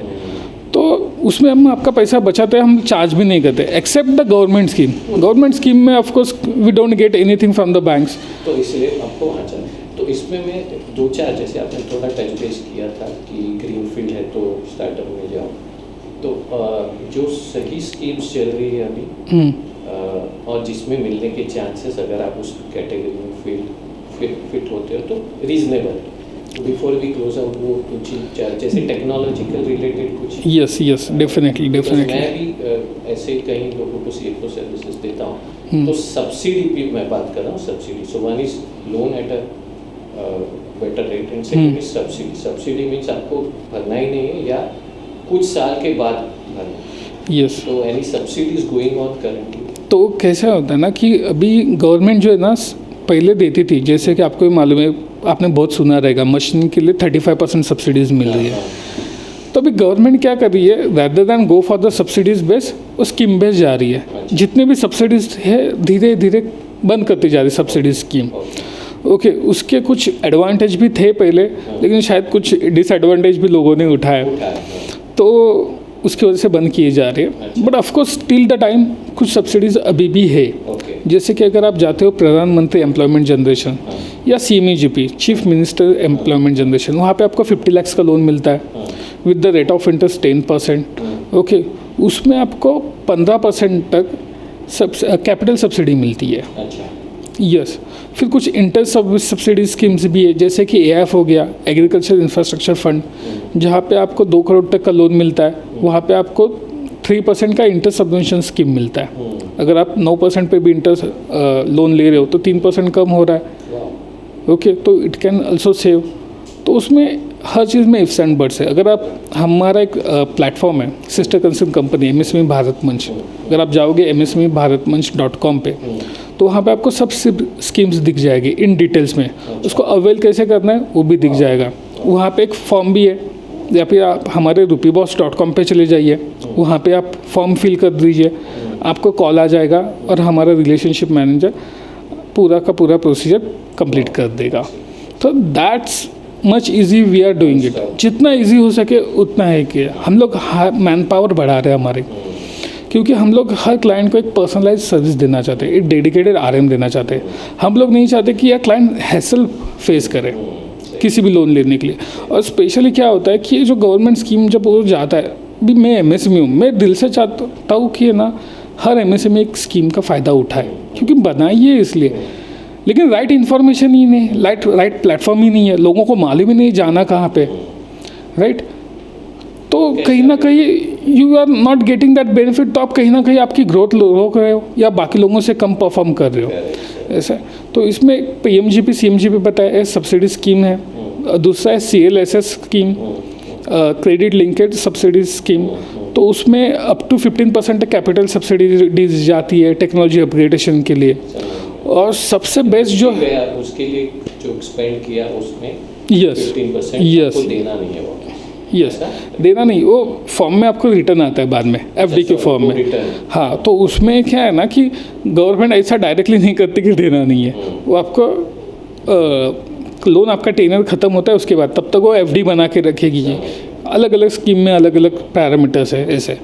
तो उसमें हम आपका पैसा बचाते हैं, हम चार्ज भी नहीं करते except the government scheme. Government scheme में of course we don't get anything from the banks. तो इसलिए आपको अच्छा, तो इसमें मैं दो चार, जैसे आपने थोड़ा टच बेस किया था कि ग्रीन फील्ड है तो स्टार्टअप में जाओ, तो जो सही स्कीम्स चल रही है अभी और जिसमें मिलने के चांसेस, अगर आप उस कैटेगरी में फिट होते हो तो reasonable. Before we close out, वो कुछ चार जैसे टेक्नोलॉजिकल रिलेटेड कुछ। Yes definitely. मैं भी ऐसे कई लोगों को सीएफओ सर्विसेज देता हूँ, तो सब्सिडी भी मैं बात कर रहा हूँ, subsidy. So one is loan at a better rate and second is subsidy. Subsidy means आपको भरना ही नहीं है या कुछ साल के बाद भरना। यस, तो any subsidies going on currently? तो कैसा होता है ना कि अभी गवर्नमेंट जो है ना पहले देती थी, जैसे कि आपको भी मालूम है, आपने बहुत सुना रहेगा, मशीन के लिए 35% सब्सिडीज़ मिल रही है। तो अभी गवर्नमेंट क्या कर रही है, rather than go for the subsidies base, वो स्कीम बेस जा रही है। जितने भी सब्सिडीज़ है धीरे धीरे बंद करती जा रही है सब्सिडी स्कीम। ओके, उसके कुछ एडवांटेज भी थे पहले, लेकिन शायद कुछ डिसएडवांटेज भी लोगों ने उठाए, तो उसकी वजह से बंद किए जा रहे हैं। But of course till the time कुछ सब्सिडीज़ अभी भी है। जैसे कि अगर आप जाते हो प्रधानमंत्री एम्प्लॉयमेंट जनरेशन या CMEGP, chief minister employment generation, वहाँ पे आपको 50 लाख का लोन मिलता है with the rate of interest 10%। Okay, उसमें आपको 15% तक कैपिटल सब्सिडी मिलती है। यस, फिर कुछ इंटर सब्सिडी स्कीम्स भी है, जैसे कि AIF हो गया, एग्रीकल्चर इंफ्रास्ट्रक्चर फंड, जहाँ पे आपको 2 करोड़ तक का लोन मिलता है। वहाँ पे आपको 3% का इंटर सबवेंशन स्कीम मिलता है। अगर आप 9% पे भी इंटर लोन ले रहे हो तो 3% कम हो रहा है। ओके, तो इट कैन ऑल्सो सेव। तो उसमें हर चीज़ में इफ्स एंड बट्स है। अगर आप, हमारा एक प्लेटफॉर्म है, sister concern company MSME Bharat मंच, अगर आप जाओगे msmeBharatmanch.com पे, तो वहाँ पे आपको सब स्कीम्स दिख जाएगी इन डिटेल्स में। उसको अवेल कैसे करना है वो भी दिख जाएगा। वहाँ पे एक फॉर्म भी है, या फिर आप हमारे rupeeboss.com पे चले जाइए, वहाँ पे आप फॉर्म फिल कर दीजिए, आपको कॉल आ जाएगा और हमारा रिलेशनशिप मैनेजर पूरा का पूरा प्रोसीजर कंप्लीट कर देगा। तो that's much easy, we are doing it. जितना ईजी हो सके उतना है कि हम लोग मैन पावर बढ़ा रहे हैं हमारे, क्योंकि हम लोग हर क्लाइंट को एक पर्सनलाइज सर्विस देना चाहते हैं, एक डेडिकेटेड RM देना चाहते हैं। हम लोग नहीं चाहते कि यह क्लाइंट हैसल फेस करे किसी भी लोन लेने के लिए। और स्पेशली क्या होता है कि ये जो गवर्नमेंट स्कीम जब वो जाता है, अभी मैं MSME हूँ, मैं दिल से चाहता हूँ कि ना हर MSME एक स्कीम का फ़ायदा उठाए, क्योंकि बनाई है इसलिए, लेकिन राइट इन्फॉर्मेशन ही नहीं, राइट प्लेटफॉर्म ही नहीं है, लोगों को मालूम ही नहीं जाना कहाँ पे, राइट। तो कहीं ना कहीं you are not getting that benefit, तो आप कहीं ना कहीं आपकी ग्रोथ रोक रहे हो या बाकी लोगों से कम परफॉर्म कर रहे हो, ऐसा। तो इसमें PMGP CMGP बताया है, सब्सिडी स्कीम है। दूसरा है CLSS scheme, credit linkage subsidy scheme, तो उसमें अप टू 15% कैपिटल सब्सिडी जाती है टेक्नोलॉजी अपग्रेडेशन के लिए। और सबसे बेस्ट जो है उसके लिए जो स्पेंड किया उसमें यस 15% आपको देना नहीं है, वो यस देना नहीं, वो फॉर्म में आपको रिटर्न आता है बाद में, FD के फॉर्म में। हाँ, तो उसमें क्या है ना कि गवर्नमेंट ऐसा डायरेक्टली नहीं करती कि देना नहीं है, वो आपको लोन आपका टेनर ख़त्म होता है उसके बाद, तब तक वो FD बना के रखेगी जी। अलग अलग स्कीम में अलग अलग पैरामीटर्स है ऐसे,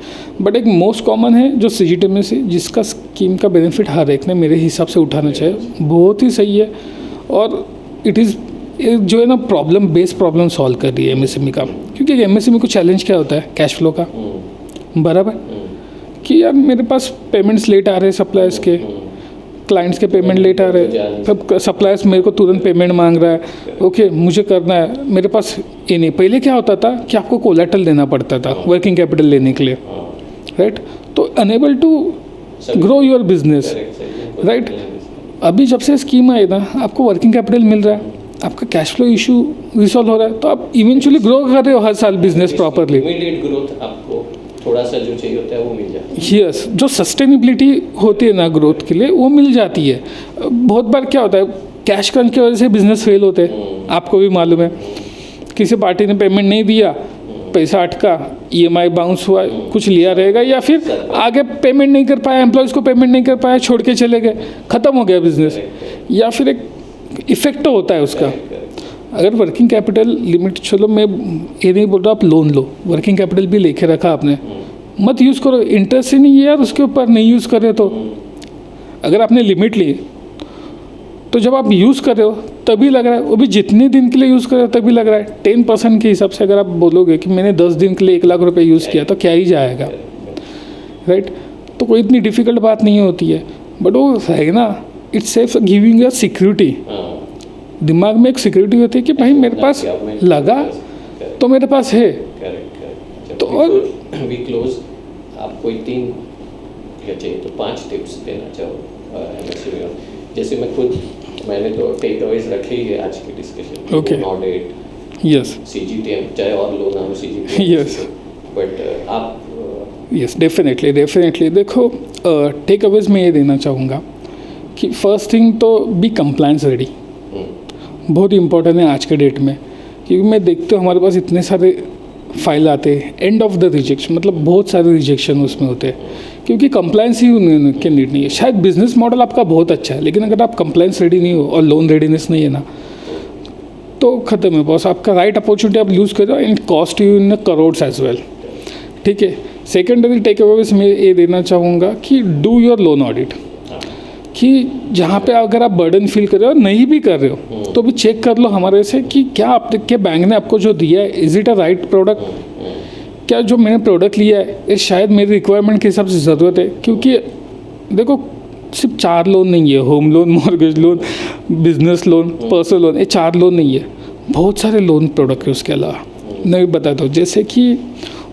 बट एक मोस्ट कॉमन है जो CGTMSE, जिसका स्कीम का बेनिफिट हर एक ने मेरे हिसाब से उठाना चाहिए, बहुत ही सही है। और इट इज़ जो है ना प्रॉब्लम सॉल्व कर रही है MSME का, क्योंकि MSME को चैलेंज क्या होता है, कैश फ्लो का, बराबर, कि यार मेरे पास पेमेंट्स लेट आ रहे हैं, सप्लायर्स के, क्लाइंट्स के पेमेंट लेट आ रहे हैं, तब सप्लायर्स मेरे को तुरंत पेमेंट मांग रहा है। ओके, मुझे करना है, मेरे पास ये नहीं। पहले क्या होता था कि आपको कोलैटरल देना पड़ता था वर्किंग कैपिटल लेने के लिए, राइट, तो enable to grow your business, right. अभी जब से स्कीम आई ना, आपको वर्किंग कैपिटल मिल रहा है, आपका कैश फ्लो इशू रिसॉल्व हो रहा है, तो आप इवेंचुअली ग्रो कर रहे हो हर साल बिजनेस प्रॉपरली। इमीडिएट ग्रोथ आपको थोड़ा सा जो चाहिए होता है वो मिल जाता है। यस, जो सस्टेनेबिलिटी होती है ना ग्रोथ के लिए, वो मिल जाती है। बहुत बार क्या होता है, कैश क्रंच की वजह से बिजनेस फेल होते हैं, आपको भी मालूम है। किसी पार्टी ने पेमेंट नहीं दिया पैसा अटका, EMI बाउंस हुआ, कुछ लिया रहेगा, या फिर आगे पेमेंट नहीं कर पाया, एम्प्लॉयज़ को पेमेंट नहीं कर पाया, छोड़ के चले गए, ख़त्म हो गया बिजनेस, या फिर एक इफेक्ट तो होता है उसका। अगर वर्किंग कैपिटल लिमिट, चलो मैं ये नहीं बोल रहा आप लोन लो, वर्किंग कैपिटल भी लेके रखा आपने, मत यूज़ करो, इंटरेस्ट ही नहीं है यार उसके ऊपर, नहीं यूज़ कर रहे तो। अगर आपने लिमिट ली तो जब आप यूज़ कर रहे हो तभी लग रहा है, वो भी जितने दिन के लिए यूज़ कर रहे हो तभी लग रहा है। 10% के हिसाब से अगर आप बोलोगे कि मैंने 10 दिन के लिए 1 लाख रुपए यूज़ किया तो क्या ही जाएगा, राइट। तो कोई इतनी डिफ़िकल्ट बात नहीं होती है, बट वो है ना, it's safe giving a security. दिमाग में एक सिक्योरिटी होती है कि भाई मेरे पास लगा तो मेरे पास है। तो और वी क्लोज, आप कोई 3 या चाहिए तो 5 टिप्स देना चाहो MSME में। जैसे मैंने तो टेक अवेज रखे ही है आज की discussion, Okay. Audit, yes CGTM, चाहे और लोग नाम CGTM, Yes. बट आप यस, डेफिनेटली देखो, टेक अवेज में ये देना चाहूँगा कि फर्स्ट थिंग तो बी कंप्लायंस रेडी, बहुत इंपॉर्टेंट है आज के डेट में, क्योंकि मैं देखते हूँ हमारे पास इतने सारे फाइल आते हैं, एंड ऑफ द रिजेक्शन, मतलब बहुत सारे रिजेक्शन उसमें होते हैं, क्योंकि कंप्लायंस ही उनके नीड नहीं है। शायद बिजनेस मॉडल आपका बहुत अच्छा है, लेकिन अगर आप कंप्लायंस रेडी नहीं हो और लोन रेडीनेस नहीं है ना, तो ख़त्म है बॉस, आपका राइट अपॉर्चुनिटी आप लूज़ कर रहे हो, and cost you in crores as well, ठीक है। सेकेंडरी टेक अवेज में ये देना चाहूँगा कि डू योर लोन ऑडिट, कि जहाँ पे अगर आप बर्डन फील कर रहे हो, नहीं भी कर रहे हो, तो भी चेक कर लो हमारे से कि क्या आपके बैंक ने आपको जो दिया है, is it a right product, क्या जो मैंने प्रोडक्ट लिया है ये शायद मेरी रिक्वायरमेंट के हिसाब से ज़रूरत है। क्योंकि देखो सिर्फ 4 लोन नहीं है, home loan, mortgage loan, business loan, personal loan, ये 4 लोन नहीं है, बहुत सारे लोन प्रोडक्ट है उसके अलावा। मैं भी बताता हूँ, जैसे कि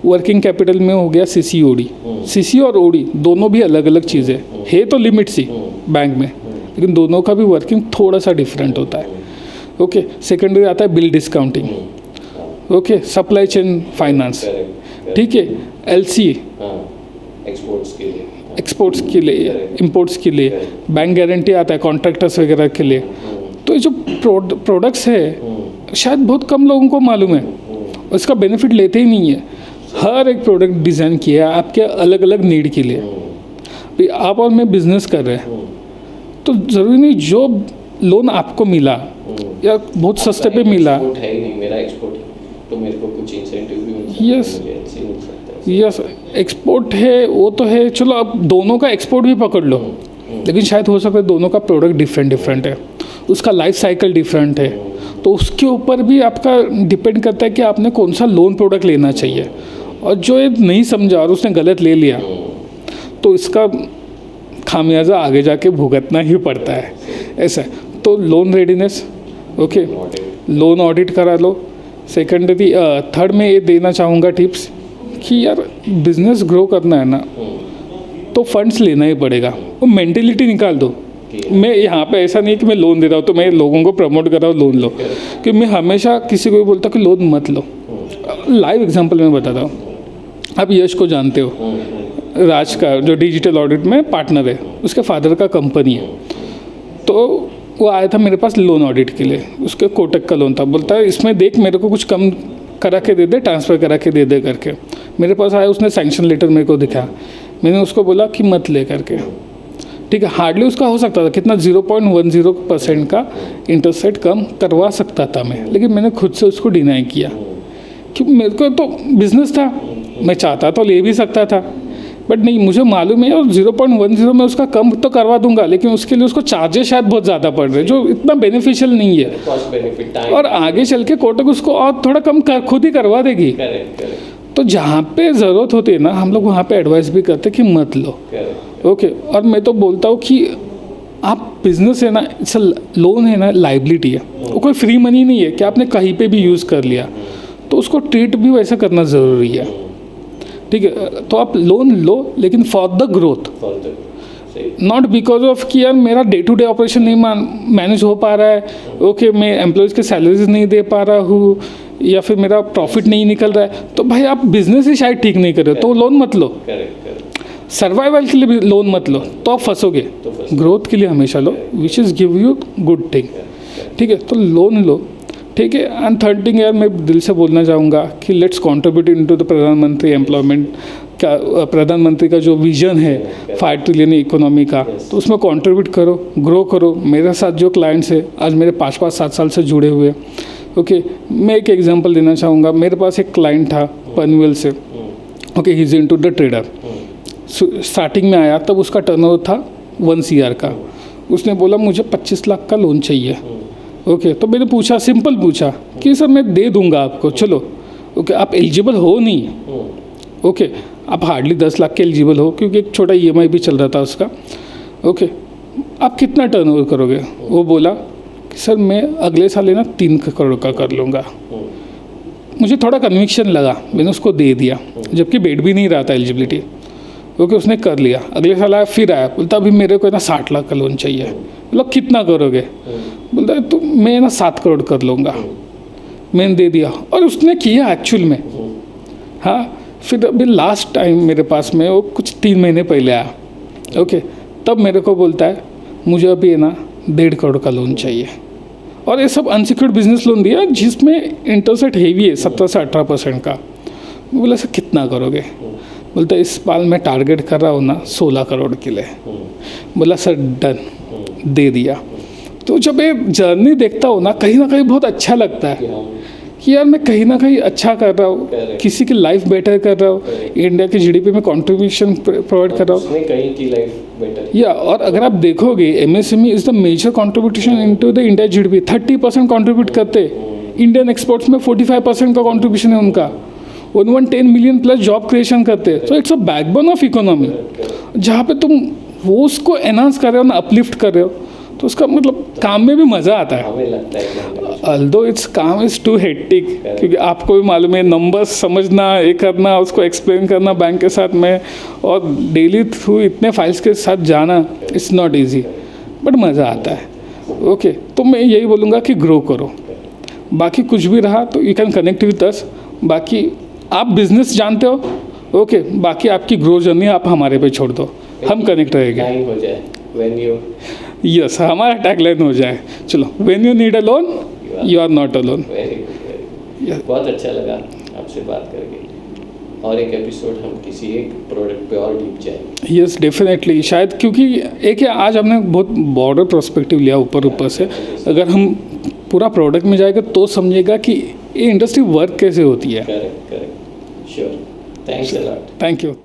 वर्किंग कैपिटल में हो गया CC/OD, CC और OD दोनों भी अलग अलग चीज़ें है तो लिमिट सी बैंक में, लेकिन दोनों का भी वर्किंग थोड़ा सा डिफरेंट होता है। ओके, सेकेंडरी आता है bill discounting, okay, supply chain finance, ठीक है, LC एक्सपोर्ट्स के लिए, इंपोर्ट्स के लिए, बैंक गारंटी आता है कॉन्ट्रैक्टर्स वगैरह के लिए। तो ये जो प्रोडक्ट्स है शायद बहुत कम लोगों को मालूम है, उसका बेनिफिट लेते ही नहीं है। हर एक प्रोडक्ट डिज़ाइन किया है आपके अलग अलग नीड के लिए। भाई आप और मैं बिजनेस कर रहे हैं तो ज़रूरी नहीं जो लोन आपको मिला या बहुत सस्ते पे मिला, एक्सपोर्ट है ही नहीं, मेरा एक्सपोर्ट तो मेरे को कुछ इंसेंटिव भी मिल सकता है, Yes. मुझे LC मिल सकता है। यस, एक्सपोर्ट है वो तो है, चलो अब दोनों का एक्सपोर्ट भी पकड़ लो, लेकिन शायद हो सकता है दोनों का प्रोडक्ट डिफरेंट है, उसका लाइफ साइकिल डिफरेंट है, तो उसके ऊपर भी आपका डिपेंड करता है कि आपने कौन सा लोन प्रोडक्ट लेना चाहिए। और जो ये नहीं समझा और उसने गलत ले लिया तो इसका खामियाजा आगे जाके भुगतना ही पड़ता है, ऐसा है। तो loan readiness, okay, loan audit करा लो। सेकेंडरी थर्ड में ये देना चाहूँगा टिप्स कि यार बिजनेस ग्रो करना है ना तो फंड्स लेना ही पड़ेगा, वो मेंटेलिटी निकाल दो। मैं यहाँ पे ऐसा नहीं कि मैं लोन दे रहा हूँ तो मैं लोगों को प्रमोट कर रहा हूँ लोन लो, कि मैं हमेशा किसी को भी बोलता हूँ कि लोन मत लो। लाइव एग्जांपल मैं बताता हूँ, आप यश को जानते हो, राज का जो डिजिटल ऑडिट में पार्टनर है, उसके फादर का कंपनी है, तो वो आया था मेरे पास लोन ऑडिट के लिए, उसके कोटक का लोन था, बोलता है इसमें देख मेरे को कुछ कम करा के दे दे, ट्रांसफ़र करा के दे दे करके। मेरे पास आया, उसने सैंक्शन लेटर मेरे को दिखाया, मैंने उसको बोला कि मत ले करके, ठीक है। हार्डली उसका हो सकता था कितना 0.10% का इंटरेस्ट रेट कम करवा सकता था मैं, लेकिन मैंने खुद से उसको डिनाई किया क्योंकि मेरे को तो बिजनेस था, मैं चाहता तो ले भी सकता था, बट नहीं, मुझे मालूम है और 0.10 में उसका कम तो करवा दूंगा, लेकिन उसके लिए उसको चार्जेस शायद बहुत ज़्यादा पड़ रहे हैं जो इतना बेनिफिशियल नहीं है, कॉस्ट बेनिफिट टाइम, और आगे चल के कोटक उसको और थोड़ा कम खुद ही करवा देगी। करेक्ट, तो जहाँ पे ज़रूरत होती है ना, हम लोग वहाँ पे एडवाइस भी करते हैं कि मत लो, ओके। और मैं तो बोलता हूँ कि आप बिजनेस है ना, इट्स लोन है ना, लाइबिलिटी है, वो कोई फ्री मनी नहीं है कि आपने कहीं पे भी यूज़ कर लिया, तो उसको ट्रीट भी वैसा करना ज़रूरी है, ठीक है। तो आप लोन लो, लेकिन for the growth, not because of कि यार मेरा डे टू डे ऑपरेशन नहीं मैनेज हो पा रहा है, ओके, मैं एम्प्लॉयज़ के सैलरीज नहीं दे पा रहा हूँ, या फिर मेरा प्रॉफिट नहीं निकल रहा है, तो भाई आप बिजनेस ही शायद ठीक नहीं कर रहे हो, तो लोन मत लो। सर्वाइवल के लिए भी लोन मत लो, तो आप फंसोगे। ग्रोथ के लिए हमेशा लो, which is give you good thing, ठीक है। तो लोन लो, ठीक है। एंड थर्ड थिंग यार, मैं दिल से बोलना चाहूँगा कि लेट्स कंट्रीब्यूट इनटू द प्रधानमंत्री एम्प्लॉयमेंट का, प्रधानमंत्री का जो विजन है 5 ट्रिलियन इकोनॉमी का, तो उसमें कंट्रीब्यूट करो, ग्रो करो। मेरे साथ जो क्लाइंट्स है आज मेरे 5-5 7 साल से जुड़े हुए, ओके। मैं एक एग्जांपल देना चाहूँगा। मेरे पास एक क्लाइंट था पनवेल से, okay, he is into the trader. Starting में आया तब उसका टर्नओवर था 1 CR का। उसने बोला मुझे 25 लाख का लोन चाहिए, ओके। तो मैंने पूछा, सिंपल पूछा कि सर मैं दे दूंगा आपको, चलो, ओके। आप एलिजिबल हो नहीं, ओके, आप हार्डली 10 लाख के एलिजिबल हो क्योंकि एक छोटा EMI भी चल रहा था उसका, ओके। आप कितना टर्नओवर करोगे? वो बोला कि सर मैं अगले साल है ना 3 करोड़ का कर लूँगा। मुझे थोड़ा कन्विक्शन लगा, मैंने उसको दे दिया, जबकि बैठ भी नहीं रहा था एलिजिबिलिटी, ओके। उसने कर लिया। अगले साल आया, फिर आया, बोलता अभी मेरे को ना 60 लाख का लोन चाहिए। मतलब कितना करोगे? बोलता तो मैं ना 7 करोड़ कर लूँगा। मैंने दे दिया और उसने किया एक्चुअल में, हाँ। फिर अभी लास्ट टाइम मेरे पास में वो कुछ 3 महीने पहले आया, ओके। तब मेरे को बोलता है मुझे अभी है ना 1.5 करोड़ का लोन चाहिए, और ये सब अनसिक्योर्ड बिजनेस लोन दिया जिसमें इंटरेस्ट रेट हेवी है 17 से 18% का। बोला सर कितना करोगे? बोलता इस साल मैं टारगेट कर रहा हूँ ना 16 करोड़ के लिए। बोला सर डन, दे दिया। तो जब ये जर्नी देखता हूँ ना कहीं बहुत अच्छा लगता है कि यार मैं कहीं ना कहीं अच्छा कर रहा हूँ, किसी की लाइफ बेटर कर रहा हूँ, इंडिया की GDP में कंट्रीब्यूशन प्रोवाइड कर रहा हूँ, कहीं की लाइफ बेटर। या और अगर आप देखोगे MSME is the major contribution into the India GDP। 30% contribute करते, इंडियन एक्सपोर्ट्स में 45% का कंट्रीब्यूशन है उनका। 110 मिलियन प्लस जॉब क्रिएशन करते, so it's a backbone of economy. जहाँ पे तुम वो उसको एनहांस कर रहे हो ना, अपलिफ्ट कर रहे हो, तो उसका मतलब काम में भी मज़ा आता है। हमें लगता है अल्दो इट्स काम इज़ टू हेक्टिक, क्योंकि आपको भी मालूम है नंबर्स समझना, ये करना, उसको एक्सप्लेन करना बैंक के साथ में, और डेली थ्रू इतने फाइल्स के साथ जाना, इट्स नॉट ईजी, बट मज़ा आता है, ओके। तो मैं यही बोलूँगा कि ग्रो करो। बाकी कुछ भी रहा तो you can connect with us. बाकी आप बिजनेस जानते हो, ओके। बाकी आपकी ग्रो जर्नी आप हमारे पे छोड़ दो, हम कनेक्ट रहेंगे। टाइम हो जाए व्हेन यू, यस, हमारा टैगलाइन हो जाए, चलो, when you need a loan you are not alone. Very good. बहुत अच्छा लगा आपसे बात करके, और एक एपिसोड हम किसी एक प्रोडक्ट पे और डीप जाएंगे। यस डेफिनेटली, शायद क्योंकि एक है आज हमने बहुत बॉर्डर पर्सपेक्टिव लिया ऊपर से। अगर हम पूरा प्रोडक्ट में जाएगा तो समझेगा कि ये इंडस्ट्री वर्क कैसे होती है। Correct, sure. Thanks a lot. Thank you.